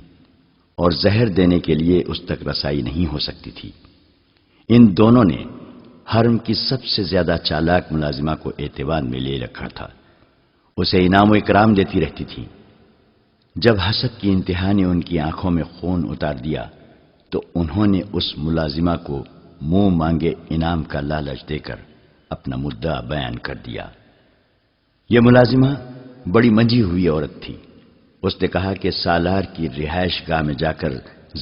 اور زہر دینے کے لیے اس تک رسائی نہیں ہو سکتی تھی۔ ان دونوں نے حرم کی سب سے زیادہ چالاک ملازمہ کو اعتماد میں لے رکھا تھا، اسے انعام و اکرام دیتی رہتی تھی۔ جب حسد کی انتہا نے ان کی آنکھوں میں خون اتار دیا تو انہوں نے اس ملازمہ کو منہ مانگے انعام کا لالچ دے کر اپنا مدعا بیان کر دیا۔ یہ ملازمہ بڑی منجھی ہوئی عورت تھی۔ اس نے کہا کہ سالار کی رہائش گاہ میں جا کر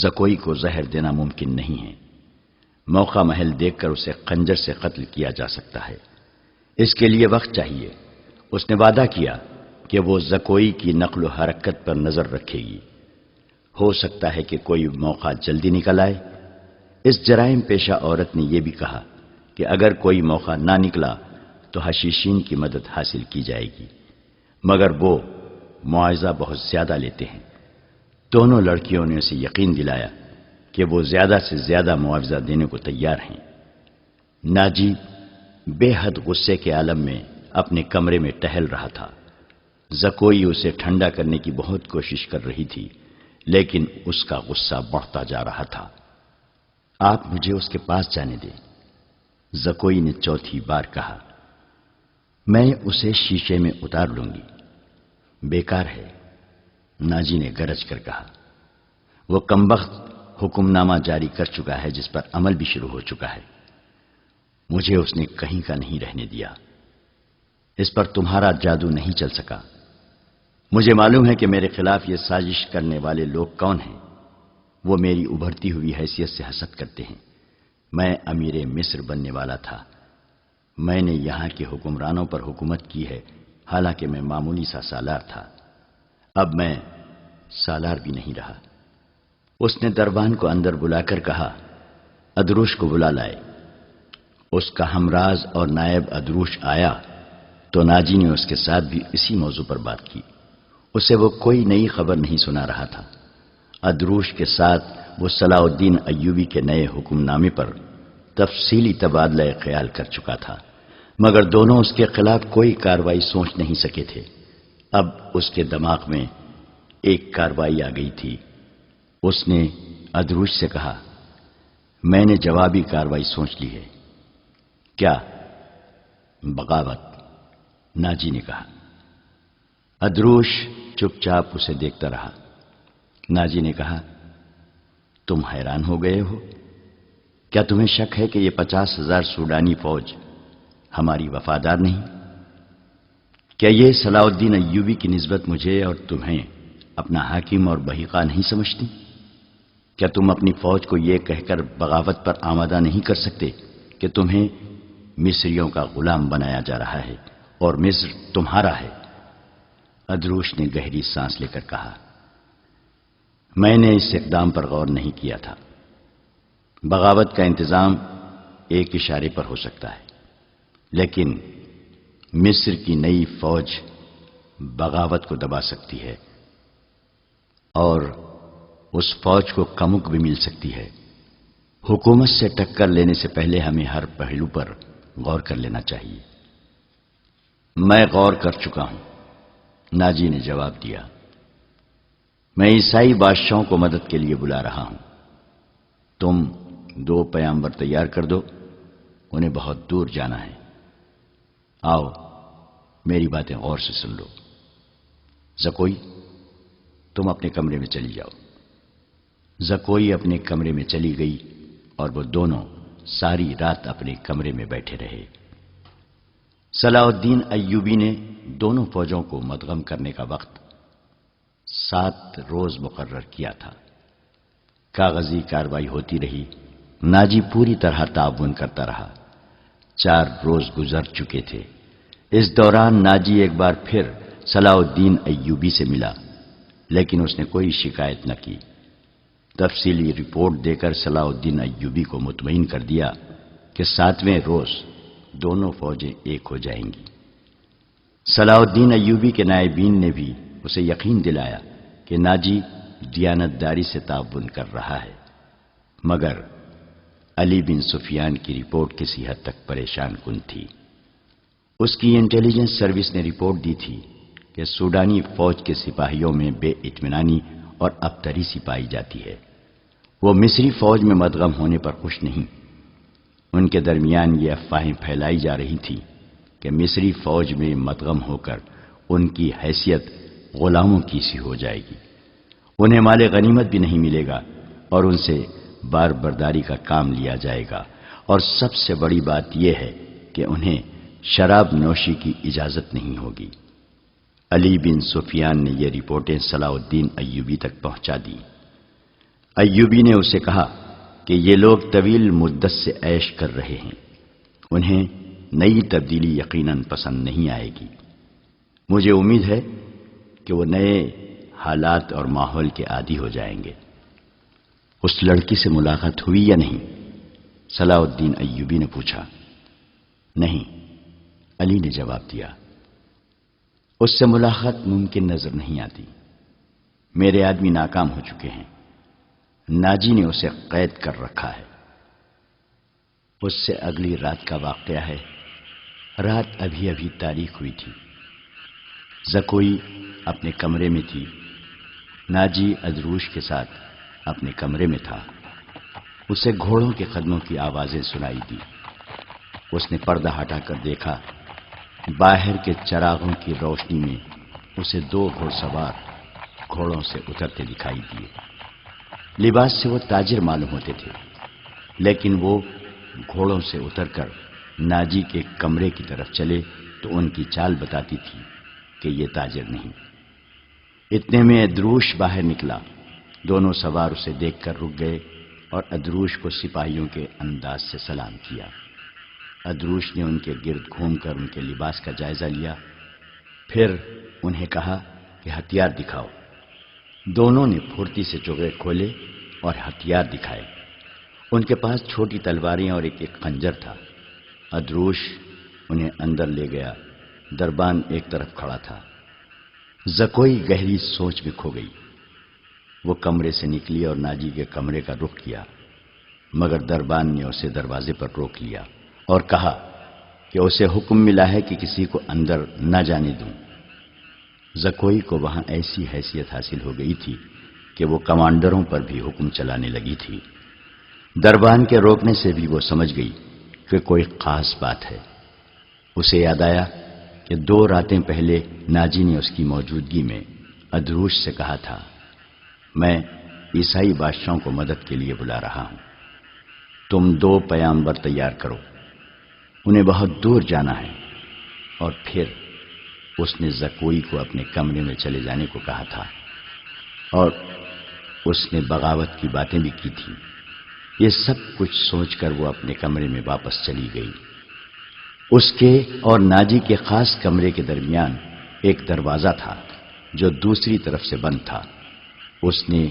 زکوئی کو زہر دینا ممکن نہیں ہے، موقع محل دیکھ کر اسے خنجر سے قتل کیا جا سکتا ہے، اس کے لیے وقت چاہیے۔ اس نے وعدہ کیا کہ وہ زکوئی کی نقل و حرکت پر نظر رکھے گی، ہو سکتا ہے کہ کوئی موقع جلدی نکل آئے۔ اس جرائم پیشہ عورت نے یہ بھی کہا کہ اگر کوئی موقع نہ نکلا تو حشیشین کی مدد حاصل کی جائے گی، مگر وہ معاوضہ بہت زیادہ لیتے ہیں۔ دونوں لڑکیوں نے اسے یقین دلایا کہ وہ زیادہ سے زیادہ معاوضہ دینے کو تیار ہیں۔ ناجی بے حد غصے کے عالم میں اپنے کمرے میں ٹہل رہا تھا۔ زکوئی اسے ٹھنڈا کرنے کی بہت کوشش کر رہی تھی لیکن اس کا غصہ بڑھتا جا رہا تھا۔ آپ مجھے اس کے پاس جانے دیں، زکوئی نے چوتھی بار کہا۔ میں اسے شیشے میں اتار لوں گی۔ بیکار ہے، ناجی نے گرج کر کہا۔ وہ کمبخت حکم نامہ جاری کر چکا ہے جس پر عمل بھی شروع ہو چکا ہے۔ مجھے اس نے کہیں کا نہیں رہنے دیا۔ اس پر تمہارا جادو نہیں چل سکا۔ مجھے معلوم ہے کہ میرے خلاف یہ سازش کرنے والے لوگ کون ہیں۔ وہ میری ابھرتی ہوئی حیثیت سے حسد کرتے ہیں۔ میں امیر مصر بننے والا تھا، میں نے یہاں کے حکمرانوں پر حکومت کی ہے حالانکہ میں معمولی سا سالار تھا۔ اب میں سالار بھی نہیں رہا۔ اس نے دربان کو اندر بلا کر کہا، ادروش کو بلا لائے۔ اس کا ہمراز اور نائب ادروش آیا تو ناجی نے اس کے ساتھ بھی اسی موضوع پر بات کی۔ اسے وہ کوئی نئی خبر نہیں سنا رہا تھا۔ ادروش کے ساتھ وہ صلاح الدین ایوبی کے نئے حکم نامے پر تفصیلی تبادلہ خیال کر چکا تھا، مگر دونوں اس کے خلاف کوئی کارروائی سوچ نہیں سکے تھے۔ اب اس کے دماغ میں ایک کارروائی آ گئی تھی۔ اس نے ادروش سے کہا، میں نے جوابی کارروائی سوچ لی ہے۔ کیا؟ بغاوت، ناجی نے کہا۔ ادروش چپ چاپ اسے دیکھتا رہا۔ ناجی نے کہا، تم حیران ہو گئے ہو؟ کیا تمہیں شک ہے کہ یہ 50,000 سوڈانی فوج ہماری وفادار نہیں؟ کیا یہ صلاح الدین ایوبی کی نسبت مجھے اور تمہیں اپنا حاکم اور بحیقہ نہیں سمجھتی؟ کیا تم اپنی فوج کو یہ کہہ کر بغاوت پر آمادہ نہیں کر سکتے کہ تمہیں مصریوں کا غلام بنایا جا رہا ہے اور مصر تمہارا ہے؟ ادروش نے گہری سانس لے کر کہا، میں نے اس اقدام پر غور نہیں کیا تھا۔ بغاوت کا انتظام ایک اشارے پر ہو سکتا ہے، لیکن مصر کی نئی فوج بغاوت کو دبا سکتی ہے اور اس فوج کو کمک بھی مل سکتی ہے۔ حکومت سے ٹکر لینے سے پہلے ہمیں ہر پہلو پر غور کر لینا چاہیے۔ میں غور کر چکا ہوں، ناجی نے جواب دیا۔ میں عیسائی بادشاہوں کو مدد کے لیے بلا رہا ہوں۔ تم 2 پیامبر تیار کر دو، انہیں بہت دور جانا ہے۔ آؤ میری باتیں غور سے سن لو۔ زکوئی، تم اپنے کمرے میں چلی جاؤ۔ زکوئی اپنے کمرے میں چلی گئی اور وہ دونوں ساری رات اپنے کمرے میں بیٹھے رہے۔ صلاح الدین ایوبی نے دونوں فوجوں کو مدغم کرنے کا وقت 7 روز مقرر کیا تھا۔ کاغذی کارروائی ہوتی رہی، ناجی پوری طرح تعاون کرتا رہا۔ 4 روز گزر چکے تھے۔ اس دوران ناجی ایک بار پھر صلاح الدین ایوبی سے ملا، لیکن اس نے کوئی شکایت نہ کی۔ تفصیلی رپورٹ دے کر صلاح الدین ایوبی کو مطمئن کر دیا کہ 7ویں روز دونوں فوجیں ایک ہو جائیں گی۔ صلاح الدین ایوبی کے نائبین نے بھی اسے یقین دلایا کہ ناجی دیانتداری سے تعاون کر رہا ہے، مگر علی بن سفیان کی رپورٹ کسی حد تک پریشان کن تھی۔ اس کی انٹیلیجنس سروس نے رپورٹ دی تھی کہ سوڈانی فوج کے سپاہیوں میں بے اطمینانی اور ابتری سی پائی جاتی ہے۔ وہ مصری فوج میں مدغم ہونے پر خوش نہیں۔ ان کے درمیان یہ افواہیں پھیلائی جا رہی تھیں کہ مصری فوج میں مدغم ہو کر ان کی حیثیت غلاموں کی سی ہو جائے گی، انہیں مال غنیمت بھی نہیں ملے گا اور ان سے بار برداری کا کام لیا جائے گا، اور سب سے بڑی بات یہ ہے کہ انہیں شراب نوشی کی اجازت نہیں ہوگی۔ علی بن سفیان نے یہ رپورٹیں صلاح الدین ایوبی تک پہنچا دی۔ ایوبی نے اسے کہا کہ یہ لوگ طویل مدت سے عیش کر رہے ہیں، انہیں نئی تبدیلی یقیناً پسند نہیں آئے گی۔ مجھے امید ہے کہ وہ نئے حالات اور ماحول کے عادی ہو جائیں گے۔ اس لڑکی سے ملاقات ہوئی یا نہیں؟ صلاح الدین ایوبی نے پوچھا۔ نہیں، علی نے جواب دیا، اس سے ملاقات ممکن نظر نہیں آتی۔ میرے آدمی ناکام ہو چکے ہیں، ناجی نے اسے قید کر رکھا ہے۔ اس سے اگلی رات کا واقعہ ہے۔ رات ابھی ابھی تاریک ہوئی تھی۔ زکوئی اپنے کمرے میں تھی، ناجی ادروش کے ساتھ اپنے کمرے میں تھا۔ اسے گھوڑوں کے قدموں کی آوازیں سنائی دی۔ اس نے پردہ ہٹا کر دیکھا، باہر کے چراغوں کی روشنی میں اسے 2 گھوڑ سوار گھوڑوں سے اترتے دکھائی دیے۔ لباس سے وہ تاجر معلوم ہوتے تھے، لیکن وہ گھوڑوں سے اتر کر ناجی کے کمرے کی طرف چلے تو ان کی چال بتاتی تھی کہ یہ تاجر نہیں۔ اتنے میں ادروش باہر نکلا۔ دونوں سوار اسے دیکھ کر رک گئے اور ادروش کو سپاہیوں کے انداز سے سلام کیا۔ ادروش نے ان کے گرد گھوم کر ان کے لباس کا جائزہ لیا، پھر انہیں کہا کہ ہتھیار دکھاؤ۔ دونوں نے پھرتی سے چوغے کھولے اور ہتھیار دکھائے۔ ان کے پاس چھوٹی تلواریں اور ایک خنجر تھا۔ ادروش انہیں اندر لے گیا۔ دربان ایک طرف کھڑا تھا۔ زکوئی گہری سوچ میں کھو گئی۔ وہ کمرے سے نکلی اور ناجی کے کمرے کا رخ کیا، مگر دربان نے اسے دروازے پر روک لیا اور کہا کہ اسے حکم ملا ہے کہ کسی کو اندر نہ جانے دوں۔ زکوئی کو وہاں ایسی حیثیت حاصل ہو گئی تھی کہ وہ کمانڈروں پر بھی حکم چلانے لگی تھی۔ دربان کے روکنے سے بھی وہ سمجھ گئی کہ کوئی خاص بات ہے۔ اسے یاد آیا کہ 2 راتیں پہلے ناجی نے اس کی موجودگی میں ادروش سے کہا تھا، میں عیسائی بادشاہوں کو مدد کے لیے بلا رہا ہوں، تم 2 پیامبر تیار کرو، انہیں بہت دور جانا ہے۔ اور پھر اس نے زکوئی کو اپنے کمرے میں چلے جانے کو کہا تھا، اور اس نے بغاوت کی باتیں بھی کی تھی۔ یہ سب کچھ سوچ کر وہ اپنے کمرے میں واپس چلی گئی۔ اس کے اور ناجی کے خاص کمرے کے درمیان ایک دروازہ تھا جو دوسری طرف سے بند تھا۔ اس نے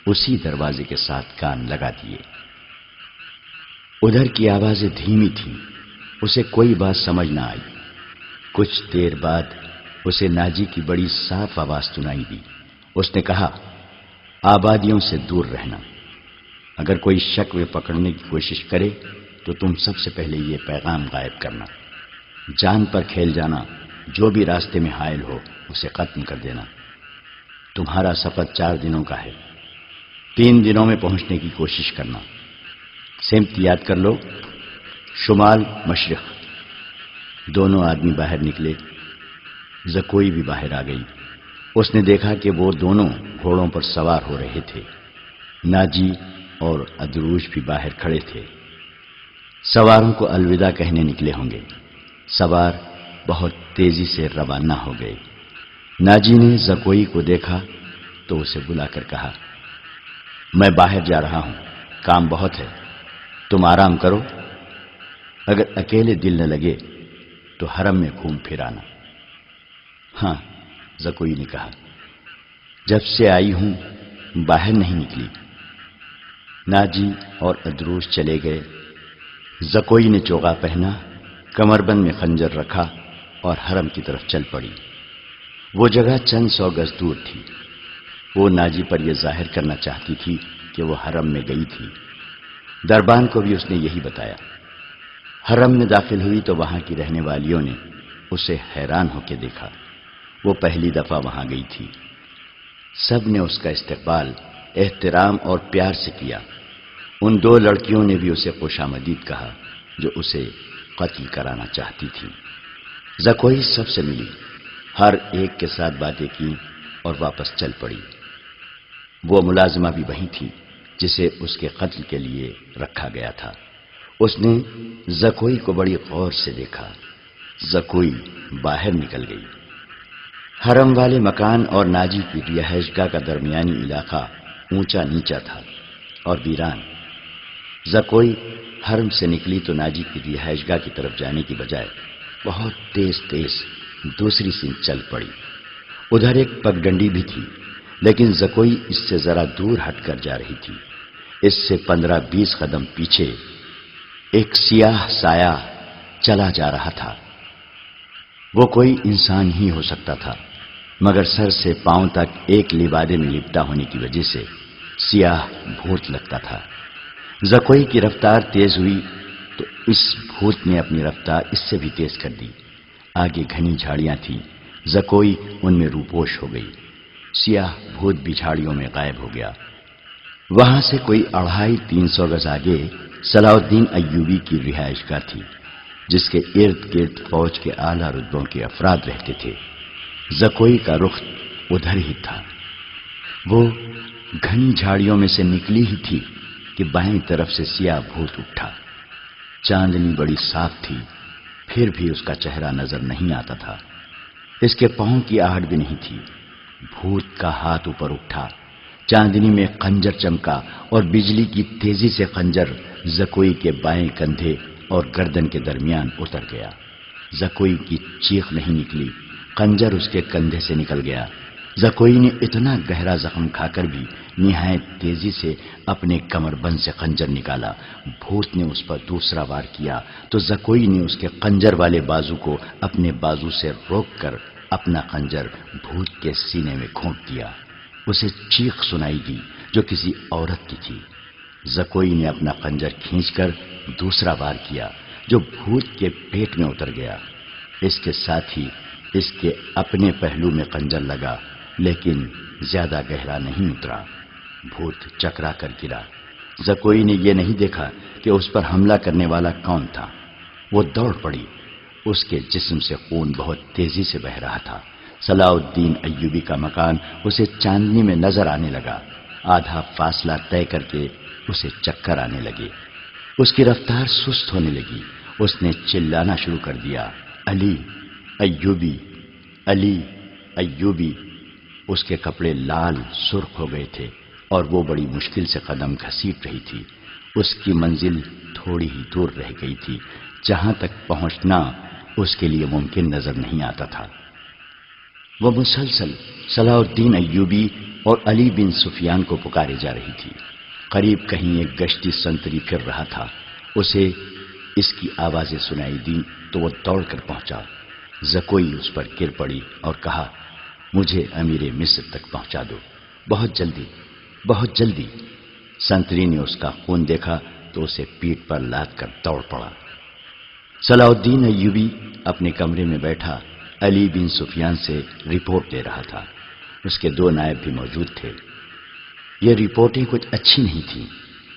اسی دروازے کے ساتھ کان لگا دیے۔ ادھر کی آوازیں دھیمی تھیں، اسے کوئی بات سمجھ نہ آئی۔ کچھ دیر بعد اسے ناجی کی بڑی صاف آواز سنائی دی۔ اس نے کہا، آبادیوں سے دور رہنا، اگر کوئی شک و پکڑنے کی کوشش کرے تو تم سب سے پہلے یہ پیغام غائب کرنا، جان پر کھیل جانا، جو بھی راستے میں حائل ہو اسے ختم کر دینا۔ تمہارا سفر 4 دنوں کا ہے، 3 دنوں میں پہنچنے کی کوشش کرنا۔ سمت یاد کر لو، شمال مشرق۔ دونوں آدمی باہر نکلے۔ زکوئی بھی باہر آ گئی۔ اس نے دیکھا کہ وہ دونوں گھوڑوں پر سوار ہو رہے تھے۔ ناجی اور ادروش بھی باہر کھڑے تھے۔ سواروں کو الوداع کہنے نکلے ہوں گے۔ سوار بہت تیزی سے روانہ ہو گئے۔ ناجی نے زکوئی کو دیکھا تو اسے بلا کر کہا، میں باہر جا رہا ہوں، کام بہت ہے، تم آرام کرو، اگر اکیلے دل نہ لگے تو حرم میں گھوم پھر آنا۔ ہاں، زکوئی نے کہا، جب سے آئی ہوں باہر نہیں نکلی۔ ناجی اور ادروس چلے گئے۔ زکوئی نے چوغا پہنا، کمر بند میں خنجر رکھا اور حرم کی طرف چل پڑی۔ وہ جگہ چند 100 گز دور تھی۔ وہ ناجی پر یہ ظاہر کرنا چاہتی تھی کہ وہ حرم میں گئی تھی۔ دربان کو بھی اس نے یہی بتایا۔ حرم میں داخل ہوئی تو وہاں کی رہنے والیوں نے اسے حیران ہو کے دیکھا۔ وہ پہلی دفعہ وہاں گئی تھی۔ سب نے اس کا استقبال احترام اور پیار سے کیا۔ ان 2 لڑکیوں نے بھی اسے خوش آمدید کہا جو اسے قتل کرانا چاہتی تھی۔ زکوئی سب سے ملی، ہر ایک کے ساتھ باتیں کی اور واپس چل پڑی۔ وہ ملازمہ بھی وہیں تھی جسے اس کے قتل کے لیے رکھا گیا تھا۔ اس نے زکوئی کو بڑی غور سے دیکھا۔ زکوئی باہر نکل گئی۔ حرم والے مکان اور ناجی کی رہائش گاہ کا درمیانی علاقہ اونچا نیچا تھا اور ویران۔ زکوئی حرم سے نکلی تو ناجی کی رہائش گاہ کی طرف جانے کی بجائے بہت تیز تیز دوسری سمت چل پڑی۔ ادھر ایک پگڈنڈی بھی تھی، لیکن زکوئی اس سے ذرا دور ہٹ کر جا رہی تھی۔ اس سے 15-20 قدم پیچھے ایک سیاہ سایہ چلا جا رہا تھا۔ وہ کوئی انسان ہی ہو سکتا تھا، مگر سر سے پاؤں تک ایک لبادے میں لپٹا ہونے کی وجہ سے سیاہ بھوت لگتا تھا۔ زکوئی کی رفتار تیز ہوئی تو اس بھوت نے اپنی رفتار اس سے بھی تیز کر دی۔ آگے گھنی جھاڑیاں تھیں، زکوئی ان میں روپوش ہو گئی۔ سیاہ بھوت بھی جھاڑیوں میں غائب ہو گیا۔ وہاں سے کوئی 250-300 گز آگے صلاح الدین ایوبی کی رہائش گاہ تھی، جس کے ارد گرد فوج کے اعلیٰ رتبوں کے افراد رہتے تھے۔ زکوئی کا رخ ادھر ہی تھا۔ وہ گھنی جھاڑیوں میں سے نکلی ہی تھی کہ بائیں طرف سے سیاہ بھوت اٹھا۔ چاندنی بڑی صاف تھی، پھر بھی اس کا چہرہ نظر نہیں آتا تھا۔ اس کے پاؤں کی آہٹ بھی نہیں تھی۔ بھوت کا ہاتھ اوپر اٹھا، چاندنی میں خنجر چمکا اور بجلی کی تیزی سے خنجر زکوئی کے بائیں کندھے اور گردن کے درمیان اتر گیا۔ زکوئی کی چیخ نہیں نکلی، خنجر اس کے کندھے سے نکل گیا۔ زکوئی نے اتنا گہرا زخم کھا کر بھی نہایت تیزی سے اپنے کمر بند سے خنجر نکالا۔ بھوت نے اس پر دوسرا وار کیا تو زکوئی نے اس کے خنجر والے بازو کو اپنے بازو سے روک کر اپنا خنجر بھوت کے سینے میں گھونپ دیا۔ اسے چیخ سنائی دی جو کسی عورت کی تھی۔ زکوئی نے اپنا خنجر کھینچ کر دوسرا وار کیا جو بھوت کے پیٹ میں اتر گیا۔ اس کے ساتھ ہی اس کے اپنے پہلو میں خنجر لگا، لیکن زیادہ گہرا نہیں اترا۔ بھوت چکرا کر گرا۔ زکوئی نے یہ نہیں دیکھا کہ اس پر حملہ کرنے والا کون تھا۔ وہ دوڑ پڑی۔ اس کے جسم سے خون بہت تیزی سے بہہ رہا تھا۔ صلاح الدین ایوبی کا مکان اسے چاندنی میں نظر آنے لگا۔ آدھا فاصلہ طے کر کے اسے چکر آنے لگے۔ اس کی رفتار سست ہونے لگی۔ اس نے چلانا شروع کر دیا، علی ایوبی، علی ایوبی۔ اس کے کپڑے لال سرخ ہو گئے تھے اور وہ بڑی مشکل سے قدم گھسیٹ رہی تھی۔ اس کی منزل تھوڑی ہی دور رہ گئی تھی، جہاں تک پہنچنا اس کے لیے ممکن نظر نہیں آتا تھا۔ وہ مسلسل صلاح الدین ایوبی اور علی بن سفیان کو پکارے جا رہی تھی۔ قریب کہیں ایک گشتی سنتری پھر رہا تھا۔ اسے اس کی آوازیں سنائی دیں تو وہ دوڑ کر پہنچا۔ زکوئی اس پر گر پڑی اور کہا، مجھے امیر مصر تک پہنچا دو، بہت جلدی، بہت جلدی۔ سنتری نے اس کا خون دیکھا تو اسے پیٹھ پر لاد کر دوڑ پڑا۔ صلاح الدین ایوبی اپنے کمرے میں بیٹھا علی بن سفیان سے رپورٹ دے رہا تھا۔ اس کے 2 نائب بھی موجود تھے۔ یہ رپورٹیں کچھ اچھی نہیں تھیں۔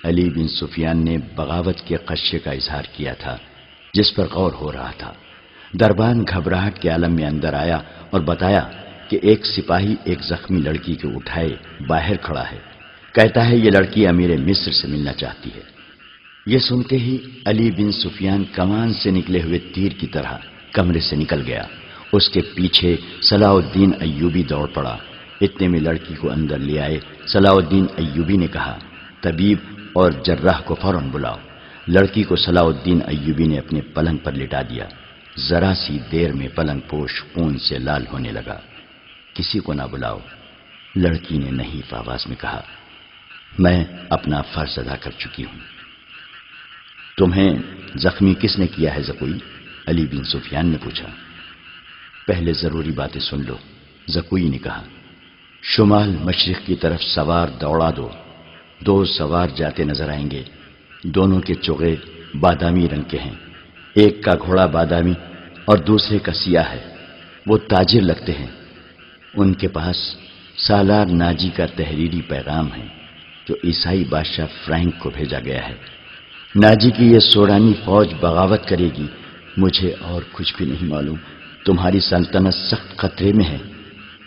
علی بن سفیان نے بغاوت کے خدشے کا اظہار کیا تھا جس پر غور ہو رہا تھا۔ دربان گھبراہٹ کے عالم میں اندر آیا اور بتایا کہ ایک سپاہی ایک زخمی لڑکی کو اٹھائے باہر کھڑا ہے، کہتا ہے یہ لڑکی امیر مصر سے ملنا چاہتی ہے۔ یہ سنتے ہی علی بن سفیان کمان سے نکلے ہوئے تیر کی طرح کمرے سے نکل گیا۔ اس کے پیچھے صلاح الدین ایوبی دوڑ پڑا۔ اتنے میں لڑکی کو اندر لے آئے۔ صلاح الدین ایوبی نے کہا، طبیب اور جراح کو فوراً بلاؤ۔ لڑکی کو صلاح الدین ایوبی نے اپنے پلنگ پر لٹا دیا۔ ذرا سی دیر میں پلنگ پوش خون سے لال ہونے لگا۔ کسی کو نہ بلاؤ، لڑکی نے نحیف آواز میں کہا، میں اپنا فرض ادا کر چکی ہوں۔ تمہیں زخمی کس نے کیا ہے زکوئی؟ علی بن سفیان نے پوچھا۔ پہلے ضروری باتیں سن لو، زکوئی نے کہا۔ شمال مشرق کی طرف سوار دوڑا دو۔ 2 سوار جاتے نظر آئیں گے۔ دونوں کے چوغے بادامی رنگ کے ہیں۔ ایک کا گھوڑا بادامی اور دوسرے کا سیاہ ہے۔ وہ تاجر لگتے ہیں۔ ان کے پاس سالار ناجی کا تحریری پیغام ہے جو عیسائی بادشاہ فرینک کو بھیجا گیا ہے۔ ناجی کی یہ سوڈانی فوج بغاوت کرے گی۔ مجھے اور کچھ بھی نہیں معلوم۔ تمہاری سلطنت سخت خطرے میں ہے۔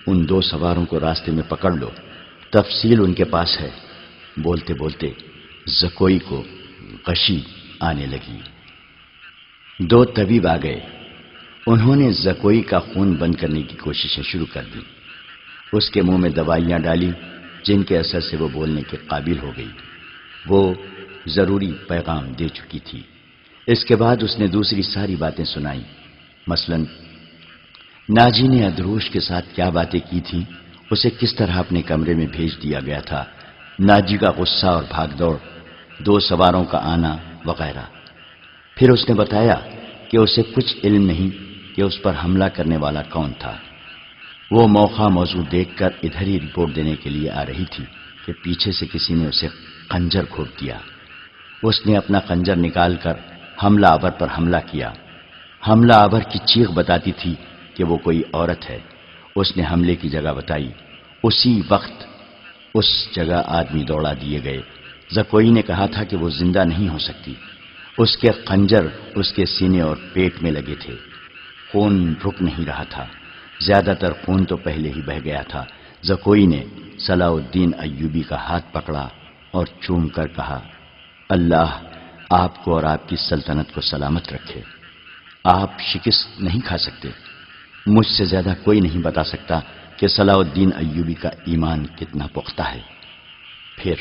ان 2 سواروں کو راستے میں پکڑ لو، تفصیل ان کے پاس ہے۔ بولتے بولتے زکوئی کو غشی آنے لگی۔ 2 طبیب آ گئے۔ انہوں نے زکوئی کا خون بند کرنے کی کوششیں شروع کر دی۔ اس کے منہ میں دوائیاں ڈالی جن کے اثر سے وہ بولنے کے قابل ہو گئی۔ وہ ضروری پیغام دے چکی تھی۔ اس کے بعد اس نے دوسری ساری باتیں سنائیں، مثلا ناجی نے ادروش کے ساتھ کیا باتیں کی تھیں، اسے کس طرح اپنے کمرے میں بھیج دیا گیا تھا، ناجی کا غصہ اور بھاگ دوڑ، 2 سواروں کا آنا وغیرہ۔ پھر اس نے بتایا کہ اسے کچھ علم نہیں کہ اس پر حملہ کرنے والا کون تھا۔ وہ موقع موضوع دیکھ کر ادھر ہی رپورٹ دینے کے لیے آ رہی تھی کہ پیچھے سے کسی نے اسے خنجر گھونپ دیا۔ اس نے اپنا خنجر نکال کر حملہ آور پر حملہ کیا۔ حملہ آور کی چیخ بتاتی تھی کہ وہ کوئی عورت ہے۔ اس نے حملے کی جگہ بتائی۔ اسی وقت اس جگہ آدمی دوڑا دیے گئے۔ زکوئی نے کہا تھا کہ وہ زندہ نہیں ہو سکتی۔ اس کے خنجر اس کے سینے اور پیٹ میں لگے تھے۔ خون رک نہیں رہا تھا۔ زیادہ تر خون تو پہلے ہی بہہ گیا تھا۔ زکوئی نے صلاح الدین ایوبی کا ہاتھ پکڑا اور چوم کر کہا، اللہ آپ کو اور آپ کی سلطنت کو سلامت رکھے۔ آپ شکست نہیں کھا سکتے۔ مجھ سے زیادہ کوئی نہیں بتا سکتا کہ صلاح الدین ایوبی کا ایمان کتنا پختہ ہے۔ پھر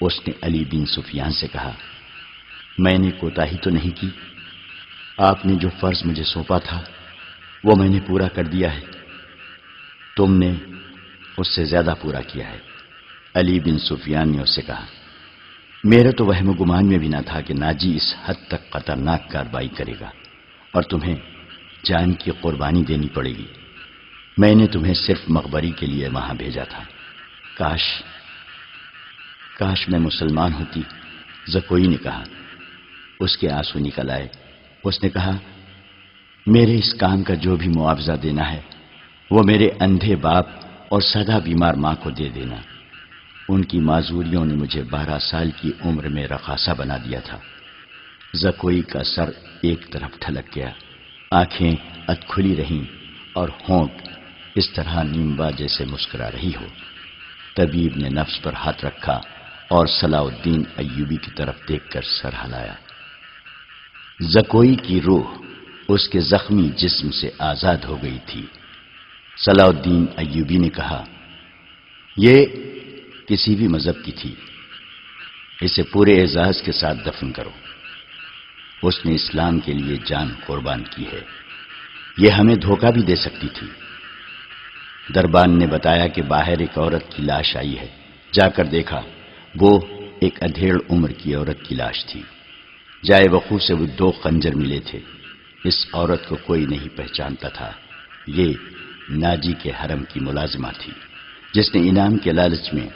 اس نے علی بن سفیان سے کہا، میں نے کوتاہی تو نہیں کی؟ آپ نے جو فرض مجھے سونپا تھا وہ میں نے پورا کر دیا ہے۔ تم نے اس سے زیادہ پورا کیا ہے۔ علی بن سفیان نے اس سے کہا، میرا تو وہم و گمان میں بھی نہ تھا کہ ناجی اس حد تک خطرناک کارروائی کرے گا اور تمہیں جان کی قربانی دینی پڑے گی۔ میں نے تمہیں صرف مخبری کے لیے وہاں بھیجا تھا۔ کاش میں مسلمان ہوتی، زکوئی نے کہا۔ اس کے آنسو نکل آئے۔ اس نے کہا، میرے اس کام کا جو بھی معاوضہ دینا ہے وہ میرے اندھے باپ اور سدا بیمار ماں کو دے دینا۔ ان کی معذوریوں نے مجھے 12 سال کی عمر میں رقاصہ بنا دیا تھا۔ زکوئی کا سر ایک طرف ڈھلک گیا، آنکھیں ادکھلی رہیں اور ہونٹ اس طرح نیمبا جیسے مسکرا رہی ہو۔ طبیب نے نفس پر ہاتھ رکھا اور صلاح الدین ایوبی کی طرف دیکھ کر سر ہلایا۔ زکوئی کی روح اس کے زخمی جسم سے آزاد ہو گئی تھی۔ صلاح الدین ایوبی نے کہا، یہ کسی بھی مذہب کی تھی، اسے پورے اعزاز کے ساتھ دفن کرو۔ اس نے اسلام کے لیے جان قربان کی ہے، یہ ہمیں دھوکہ بھی دے سکتی تھی۔ دربان نے بتایا کہ باہر ایک عورت کی لاش آئی ہے۔ جا کر دیکھا، وہ ایک ادھیڑ عمر کی عورت کی لاش تھی۔ جائے وقوع سے وہ 2 خنجر ملے تھے۔ اس عورت کو کوئی نہیں پہچانتا تھا۔ یہ ناجی کے حرم کی ملازمہ تھی جس نے انعام کے لالچ میں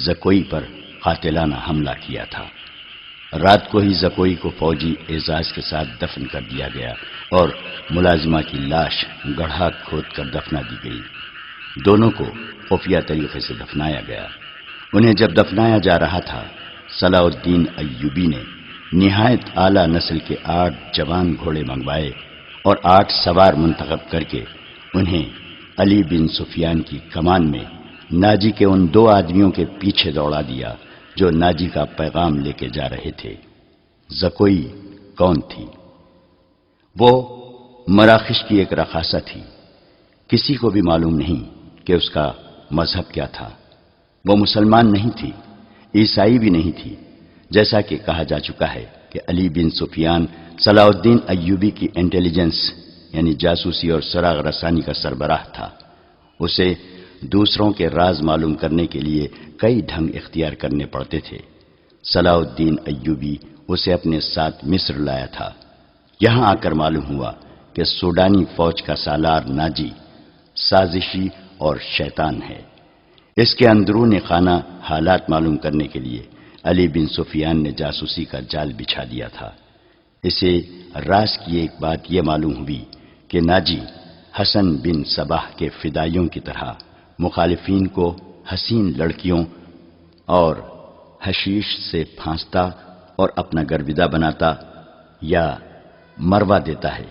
زکوئی پر قاتلانہ حملہ کیا تھا۔ رات کو ہی زکوئی کو فوجی اعزاز کے ساتھ دفن کر دیا گیا اور ملازمہ کی لاش گڑھا کھود کر دفنا دی گئی۔ دونوں کو خفیہ طریقے سے دفنایا گیا۔ انہیں جب دفنایا جا رہا تھا، صلاح الدین ایوبی نے نہایت اعلیٰ نسل کے 8 جوان گھوڑے منگوائے اور 8 سوار منتخب کر کے انہیں علی بن سفیان کی کمان میں ناجی کے ان 2 آدمیوں کے پیچھے دوڑا دیا جو ناجی کا پیغام لے کے جا رہے تھے۔ زکوئی کون تھی؟ وہ مراکش کی ایک رقاصہ تھی۔ کسی کو بھی معلوم نہیں کہ اس کا مذہب کیا تھا۔ وہ مسلمان نہیں تھی، عیسائی بھی نہیں تھی۔ جیسا کہ کہا جا چکا ہے کہ علی بن سفیان صلاح الدین ایوبی کی انٹیلیجنس یعنی جاسوسی اور سراغ رسانی کا سربراہ تھا۔ اسے دوسروں کے راز معلوم کرنے کے لیے کئی ڈھنگ اختیار کرنے پڑتے تھے۔ صلاح الدین ایوبی اسے اپنے ساتھ مصر لایا تھا۔ یہاں آ کر معلوم ہوا کہ سوڈانی فوج کا سالار ناجی سازشی اور شیطان ہے۔ اس کے اندرون خانہ حالات معلوم کرنے کے لیے علی بن سفیان نے جاسوسی کا جال بچھا دیا تھا۔ اسے راز کی ایک بات یہ معلوم ہوئی کہ ناجی حسن بن صباح کے فدائیوں کی طرح مخالفین کو حسین لڑکیوں اور حشیش سے پھانستا اور اپنا گرویدہ بناتا یا مروا دیتا ہے۔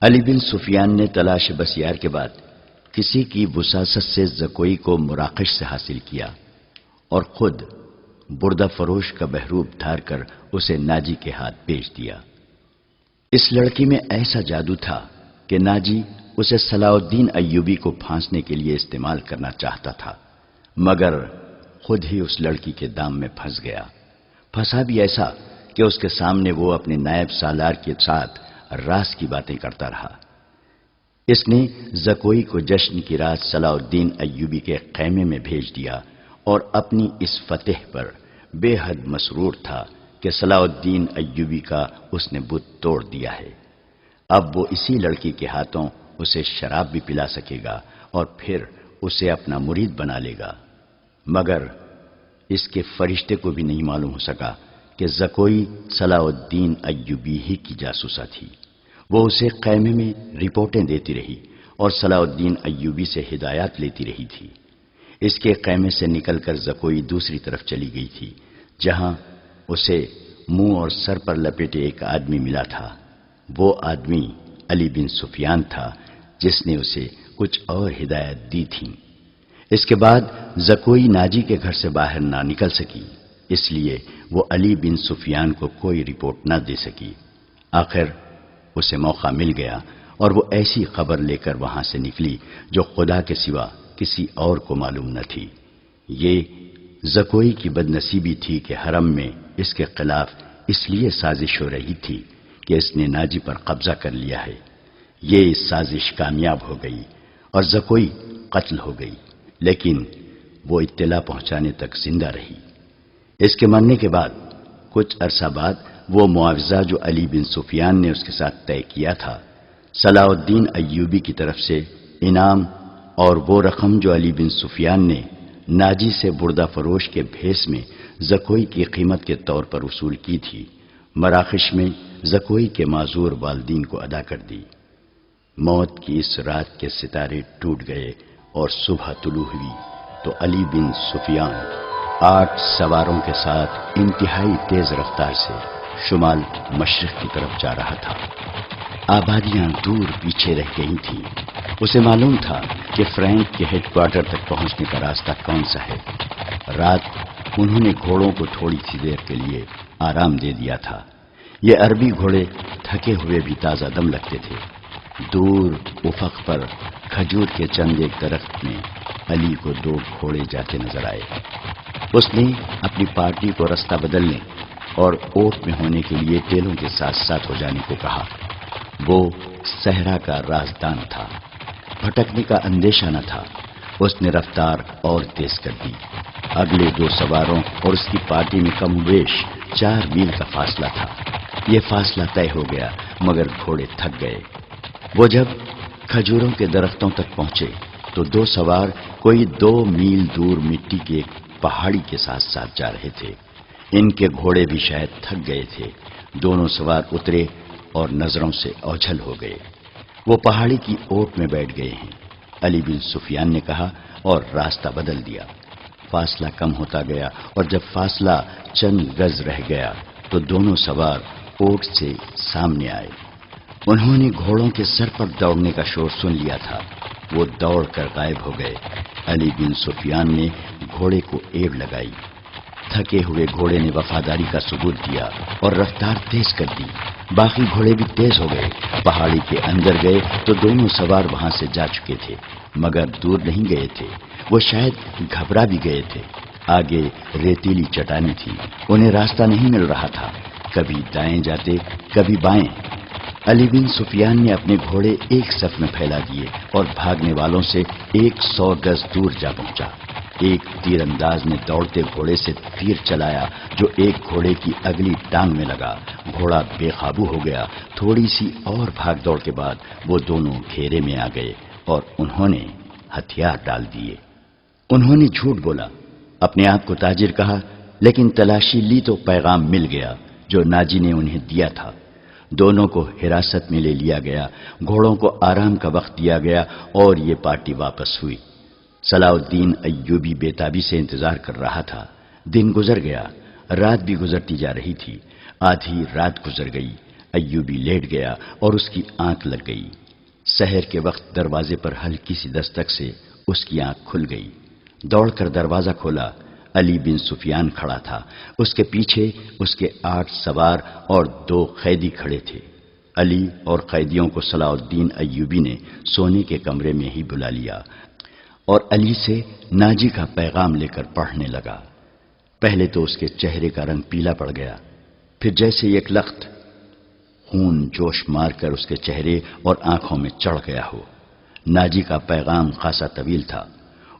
علی بن سفیان نے تلاش بسیار کے بعد کسی کی وساست سے زکوئی کو مراکش سے حاصل کیا اور خود بردہ فروش کا بہروپ دھار کر اسے ناجی کے ہاتھ بیچ دیا۔ اس لڑکی میں ایسا جادو تھا کہ ناجی اسے صلاح الدین ایوبی کو پھانسنے کے لیے استعمال کرنا چاہتا تھا، مگر خود ہی اس لڑکی کے دام میں پھنس گیا۔ پھنسا بھی ایسا کہ اس کے سامنے وہ اپنے نائب سالار کے ساتھ راز کی باتیں کرتا رہا۔ اس نے زکوئی کو جشن کی رات صلاح الدین ایوبی کے خیمے میں بھیج دیا اور اپنی اس فتح پر بے حد مسرور تھا کہ صلاح الدین ایوبی کا اس نے بت توڑ دیا ہے۔ اب وہ اسی لڑکی کے ہاتھوں اسے شراب بھی پلا سکے گا اور پھر اسے اپنا مرید بنا لے گا۔ مگر اس کے فرشتے کو بھی نہیں معلوم ہو سکا کہ زکوئی صلاح الدین ایوبی ہی کی جاسوسہ تھی۔ وہ اسے خیمے میں رپورٹیں دیتی رہی اور صلاح الدین ایوبی سے ہدایات لیتی رہی تھی۔ اس کے خیمے سے نکل کر زکوئی دوسری طرف چلی گئی تھی، جہاں اسے منہ اور سر پر لپیٹے ایک آدمی ملا تھا۔ وہ آدمی علی بن سفیان تھا جس نے اسے کچھ اور ہدایت دی تھی۔ اس کے بعد زکوئی ناجی کے گھر سے باہر نہ نکل سکی، اس لیے وہ علی بن سفیان کو کوئی رپورٹ نہ دے سکی۔ آخر اسے موقع مل گیا اور وہ ایسی خبر لے کر وہاں سے نکلی جو خدا کے سوا کسی اور کو معلوم نہ تھی۔ یہ زکوئی کی بد نصیبی تھی کہ حرم میں اس کے خلاف اس لیے سازش ہو رہی تھی کہ اس نے ناجی پر قبضہ کر لیا ہے۔ یہ سازش کامیاب ہو گئی اور زکوئی قتل ہو گئی، لیکن وہ اطلاع پہنچانے تک زندہ رہی۔ اس کے مرنے کے بعد کچھ عرصہ بعد وہ معاوضہ جو علی بن سفیان نے اس کے ساتھ طے کیا تھا، صلاح الدین ایوبی کی طرف سے انعام اور وہ رقم جو علی بن سفیان نے ناجی سے بردہ فروش کے بھیس میں زکوئی کی قیمت کے طور پر وصول کی تھی، مراکش میں زکوئی کے معذور والدین کو ادا کر دی۔ موت کی اس رات کے ستارے ٹوٹ گئے اور صبح طلوع ہوئی تو علی بن سفیان 8 سواروں کے ساتھ انتہائی تیز رفتار سے شمال مشرق کی طرف جا رہا تھا۔ آبادیاں دور پیچھے رہ گئی تھیں۔ اسے معلوم تھا کہ فرینک کے ہیڈ کوارٹر تک پہنچنے کا راستہ کون سا ہے۔ رات انہوں نے گھوڑوں کو تھوڑی سی دیر کے لیے آرام دے دیا تھا۔ یہ عربی گھوڑے تھکے ہوئے بھی تازہ دم لگتے تھے۔ دور افق پر کھجور کے چند ایک درخت میں علی کو 2 گھوڑے جاتے نظر آئے۔ اس نے اپنی پارٹی کو رستہ بدلنے اور اوٹ میں ہونے کے لیے ٹیلوں کے ساتھ ساتھ ہو جانے کو کہا۔ وہ صحرا کا رازدان تھا، بھٹکنے کا اندیشہ نہ تھا۔ اس نے رفتار اور تیز کر دی۔ اگلے 2 سواروں اور اس کی پارٹی میں کم بیش 4 میل کا فاصلہ تھا۔ یہ فاصلہ طے ہو گیا مگر گھوڑے تھک گئے۔ وہ جب کھجوروں کے درختوں تک پہنچے تو 2 سوار کوئی 2 میل دور مٹی کی ایک پہاڑی کے ساتھ ساتھ جا رہے تھے۔ ان کے گھوڑے بھی شاید تھک گئے تھے۔ دونوں سوار اترے اور نظروں سے اوجھل ہو گئے۔ وہ پہاڑی کی اوٹ میں بیٹھ گئے ہیں، علی بن سفیان نے کہا اور راستہ بدل دیا۔ فاصلہ کم ہوتا گیا اور جب فاصلہ چند گز رہ گیا تو دونوں سوار اوٹ سے سامنے آئے۔ انہوں نے گھوڑوں کے سر پر دوڑنے کا شور سن لیا تھا۔ وہ دوڑ کر غائب ہو گئے۔ علی بن سفیان نے گھوڑے کو ایڑ لگائی۔ تھکے ہوئے گھوڑے نے وفاداری کا ثبوت دیا اور رفتار تیز کر دی۔ باقی گھوڑے بھی تیز ہو گئے۔ پہاڑی کے اندر گئے تو دونوں سوار وہاں سے جا چکے تھے، مگر دور نہیں گئے تھے، وہ شاید گھبرا بھی گئے تھے۔ آگے ریتیلی چٹانی تھی، انہیں راستہ نہیں مل رہا تھا، کبھی دائیں جاتے کبھی بائیں۔ علی بن سفیان نے اپنے گھوڑے ایک صف میں پھیلا دیے اور بھاگنے والوں سے 100 گز دور جا پہنچا۔ ایک تیر انداز نے دوڑتے گھوڑے سے تیر چلایا جو ایک گھوڑے کی اگلی ٹانگ میں لگا۔ گھوڑا بے قابو ہو گیا۔ تھوڑی سی اور بھاگ دوڑ کے بعد وہ دونوں گھیرے میں آ گئے اور انہوں نے ہتھیار ڈال دیے۔ انہوں نے جھوٹ بولا، اپنے آپ کو تاجر کہا، لیکن تلاشی لی تو پیغام مل گیا جو ناجی نے انہیں دیا تھا۔ دونوں کو حراست میں لے لیا گیا، گھوڑوں کو آرام کا وقت دیا گیا اور یہ پارٹی واپس ہوئی۔ صلاح الدین ایوبی بےتابی سے انتظار کر رہا تھا۔ دن گزر گیا، رات بھی گزرتی جا رہی تھی۔ آدھی رات گزر گئی، ایوبی لیٹ گیا اور اس کی آنکھ لگ گئی۔ سحر کے وقت دروازے پر ہلکی سی دستک سے اس کی آنکھ کھل گئی۔ دوڑ کر دروازہ کھولا، علی بن سفیان کھڑا تھا، اس کے پیچھے اس کے 8 سوار اور 2 قیدی کھڑے تھے۔ علی اور قیدیوں کو صلاح الدین ایوبی نے سونے کے کمرے میں ہی بلا لیا اور علی سے ناجی کا پیغام لے کر پڑھنے لگا۔ پہلے تو اس کے چہرے کا رنگ پیلا پڑ گیا، پھر جیسے ایک لخت خون جوش مار کر اس کے چہرے اور آنکھوں میں چڑھ گیا ہو۔ ناجی کا پیغام خاصا طویل تھا۔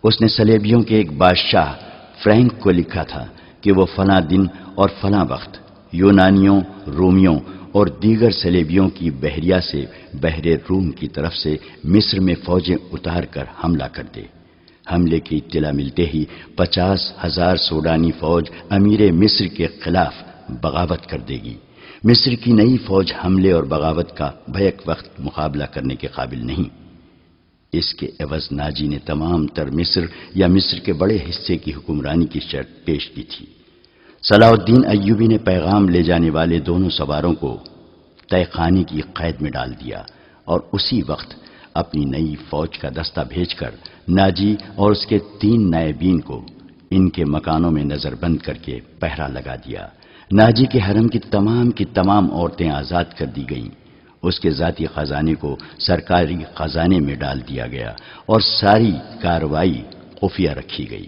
اس نے سلیبیوں کے ایک بادشاہ فرینک کو لکھا تھا کہ وہ فلاں دن اور فلاں وقت یونانیوں، رومیوں اور دیگر سلیبیوں کی بحریہ سے بحر روم کی طرف سے مصر میں فوجیں اتار کر حملہ کر دے۔ حملے کی اطلاع ملتے ہی 50,000 سوڈانی فوج امیر مصر کے خلاف بغاوت کر دے گی۔ مصر کی نئی فوج حملے اور بغاوت کا بیک وقت مقابلہ کرنے کے قابل نہیں۔ اس کے عوض ناجی نے تمام تر مصر یا مصر کے بڑے حصے کی حکمرانی کی شرط پیش کی تھی۔ صلاح الدین ایوبی نے پیغام لے جانے والے دونوں سواروں کو طے خانے کی قید میں ڈال دیا اور اسی وقت اپنی نئی فوج کا دستہ بھیج کر ناجی اور اس کے 3 نائبین کو ان کے مکانوں میں نظر بند کر کے پہرا لگا دیا۔ ناجی کے حرم کی تمام عورتیں آزاد کر دی گئیں۔ اس کے ذاتی خزانے کو سرکاری خزانے میں ڈال دیا گیا اور ساری کارروائی خفیہ رکھی گئی۔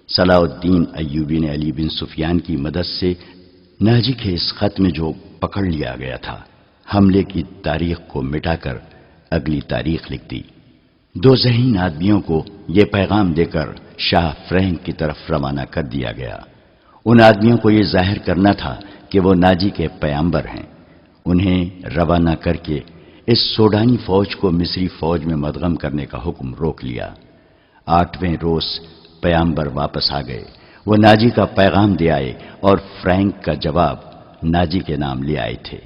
صلاح الدین ایوبی نے علی بن سفیان کی مدد سے ناجی کے اس خط میں جو پکڑ لیا گیا تھا، حملے کی تاریخ کو مٹا کر اگلی تاریخ لکھ دی۔ 2 ذہین آدمیوں کو یہ پیغام دے کر شاہ فرینک کی طرف روانہ کر دیا گیا۔ ان آدمیوں کو یہ ظاہر کرنا تھا کہ وہ ناجی کے پیامبر ہیں۔ انہیں روانہ کر کے اس سوڈانی فوج کو مصری فوج میں مدغم کرنے کا حکم روک لیا۔ 8ویں روز پیامبر واپس آ گئے۔ وہ ناجی کا پیغام دے آئے اور فرینک کا جواب ناجی کے نام لے آئے تھے۔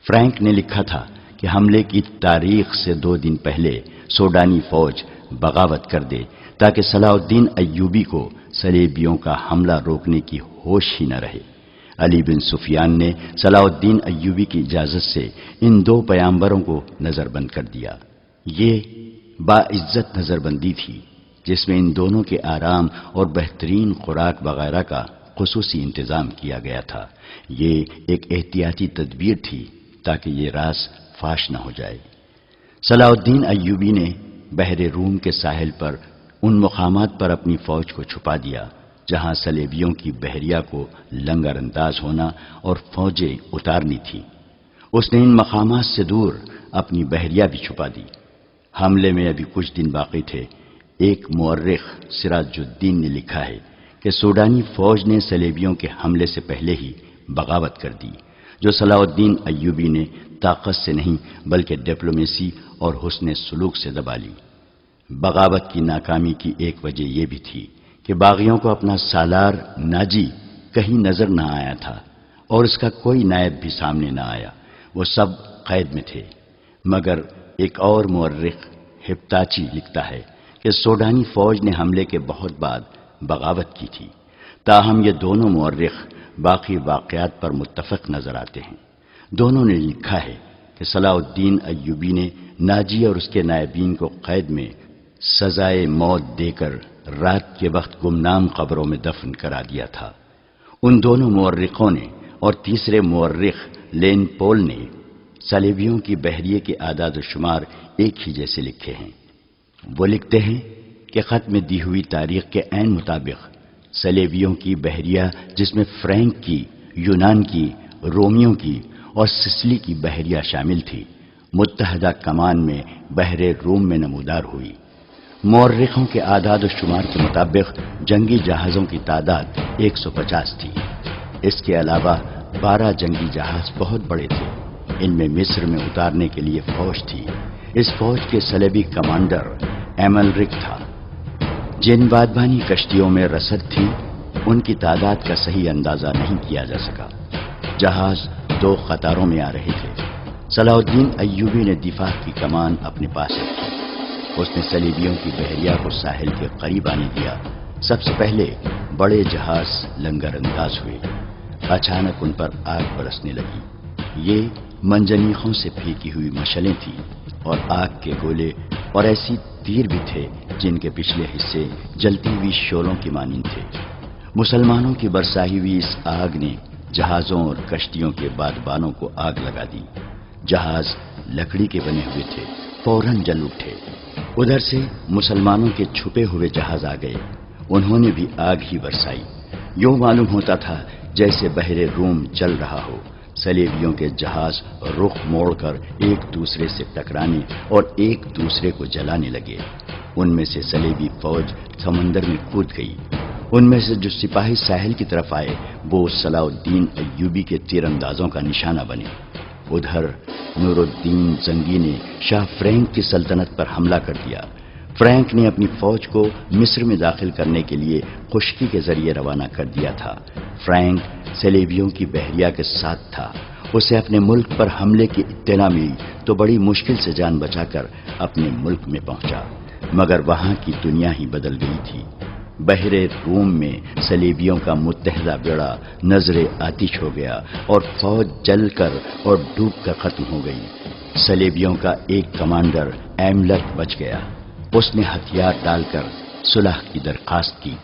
فرینک نے لکھا تھا کہ حملے کی تاریخ سے 2 دن پہلے سوڈانی فوج بغاوت کر دے تاکہ صلاح الدین ایوبی کو صلیبیوں کا حملہ روکنے کی ہوش ہی نہ رہے۔ علی بن سفیان نے صلاح الدین ایوبی کی اجازت سے ان 2 پیامبروں کو نظر بند کر دیا۔ یہ باعزت نظر بندی تھی جس میں ان دونوں کے آرام اور بہترین خوراک وغیرہ کا خصوصی انتظام کیا گیا تھا۔ یہ ایک احتیاطی تدبیر تھی تاکہ یہ راز فاش نہ ہو جائے۔ صلاح الدین ایوبی نے بحر روم کے ساحل پر ان مقامات پر اپنی فوج کو چھپا دیا جہاں صلیبیوں کی بحریہ کو لنگر انداز ہونا اور فوجیں اتارنی تھی۔ اس نے ان مقامات سے دور اپنی بحریہ بھی چھپا دی۔ حملے میں ابھی کچھ دن باقی تھے۔ ایک مورخ سراج الدین نے لکھا ہے کہ سوڈانی فوج نے صلیبیوں کے حملے سے پہلے ہی بغاوت کر دی، جو صلاح الدین ایوبی نے طاقت سے نہیں بلکہ ڈپلومیسی اور حسن سلوک سے دبا لی۔ بغاوت کی ناکامی کی ایک وجہ یہ بھی تھی کہ باغیوں کو اپنا سالار ناجی کہیں نظر نہ آیا تھا اور اس کا کوئی نائب بھی سامنے نہ آیا، وہ سب قید میں تھے۔ مگر ایک اور مورخ ہپتاچی لکھتا ہے کہ سوڈانی فوج نے حملے کے بہت بعد بغاوت کی تھی۔ تاہم یہ دونوں مورخ باقی واقعات پر متفق نظر آتے ہیں۔ دونوں نے لکھا ہے کہ صلاح الدین ایوبی نے ناجی اور اس کے نائبین کو قید میں سزائے موت دے کر رات کے وقت گمنام قبروں میں دفن کرا دیا تھا۔ ان دونوں مورخوں نے اور تیسرے مورخ لین پول نے صلیبیوں کی بحریے کے اعداد و شمار ایک ہی جیسے لکھے ہیں۔ وہ لکھتے ہیں کہ خط میں دی ہوئی تاریخ کے عین مطابق صلیبیوں کی بحریہ، جس میں فرینک کی، یونان کی، رومیوں کی اور سسلی کی بحریہ شامل تھی، متحدہ کمان میں بحر روم میں نمودار ہوئی۔ مورخوں کے اعداد و شمار کے مطابق جنگی جہازوں کی تعداد 150 تھی۔ اس کے علاوہ 12 جنگی جہاز بہت بڑے تھے۔ ان میں مصر میں اتارنے کے لیے فوج تھی۔ اس فوج کے صلیبی کمانڈر ایملرک تھا۔ جن بادبانی کشتیوں میں رسد تھی، ان کی تعداد کا صحیح اندازہ نہیں کیا جا سکا۔ جہاز 2 قطاروں میں آ رہے تھے۔ صلاح الدین ایوبی نے دفاع کی کمان اپنے پاس رکھی۔ اس نے صلیبیوں کی بحریہ کو ساحل کے قریب آنے دیا۔ سب سے پہلے بڑے جہاز لنگر انداز ہوئے۔ اچانک ان پر آگ برسنے لگی۔ یہ منجنیقوں سے پھینکی ہوئی مشعلیں تھیں اور آگ کے گولے اور ایسی تیر بھی تھے جن کے پچھلے حصے جلتی ہوئی شعلوں کی مانند تھے۔ مسلمانوں کی برسائی ہوئی اس آگ نے جہازوں اور کشتیوں کے بادبانوں کو آگ لگا دی۔ جہاز لکڑی کے بنے ہوئے تھے، فوراً جل اٹھے۔ ادھر سے مسلمانوں کے چھپے ہوئے جہاز آ گئے، انہوں نے بھی آگ ہی برسائی۔ یوں معلوم ہوتا تھا جیسے بحر روم جل رہا ہو۔ صلیبیوں کے جہاز رخ موڑ کر ایک دوسرے سے ٹکرانے اور ایک دوسرے کو جلانے لگے۔ ان میں سے صلیبی فوج سمندر میں کود گئی۔ ان میں سے جو سپاہی ساحل کی طرف آئے وہ صلاح الدین ایوبی کے تیر اندازوں کا نشانہ بنے۔ ادھر نور الدین زنگی نے شاہ فرینک کی سلطنت پر حملہ کر دیا۔ فرینک نے اپنی فوج کو مصر میں داخل کرنے کے لیے خشکی کے ذریعے روانہ کر دیا تھا۔ فرینک صلیبیوں کی بحریہ کے ساتھ تھا۔ اسے اپنے ملک پر حملے کی اطلاع ملی تو بڑی مشکل سے جان بچا کر اپنے ملک میں پہنچا، مگر وہاں کی دنیا ہی بدل گئی تھی۔ بحر روم میں صلیبیوں کا متحدہ بیڑا نظر آتش ہو گیا اور فوج جل کر اور ڈوب کر ختم ہو گئی۔ صلیبیوں کا ایک کمانڈر ایملرک بچ گیا۔ اس نے ہتھیار ڈال کر صلح کی درخواست کی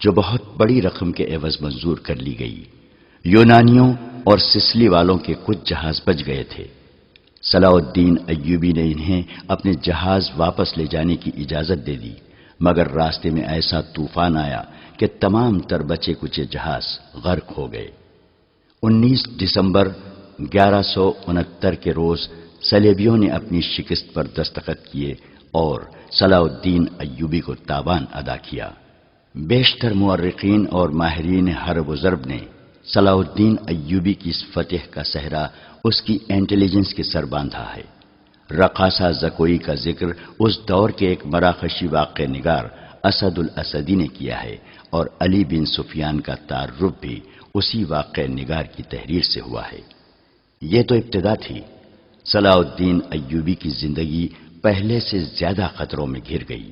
جو بہت بڑی رقم کے عوض منظور کر لی گئی۔ یونانیوں اور سسلی والوں کے کچھ جہاز بچ گئے تھے۔ صلاح الدین ایوبی نے انہیں اپنے جہاز واپس لے جانے کی اجازت دے دی، مگر راستے میں ایسا طوفان آیا کہ تمام تر بچے کچے جہاز غرق ہو گئے۔ 19 دسمبر 1169 کے روز صلیبیوں نے اپنی شکست پر دستخط کیے اور صلاح الدین ایوبی کو تاوان ادا کیا۔ بیشتر مورخین اور ماہرین حرب و ضرب نے صلاح الدین ایوبی کی اس فتح کا صحرا اس کی انٹیلیجنس کے سر باندھا ہے۔ رقاصہ زکوئی کا ذکر اس دور کے ایک مراکشی واقع نگار اسد الاسدی نے کیا ہے اور علی بن سفیان کا تعارف بھی اسی واقع نگار کی تحریر سے ہوا ہے۔ یہ تو ابتدا تھی۔ صلاح الدین ایوبی کی زندگی پہلے سے زیادہ خطروں میں گھر گئی۔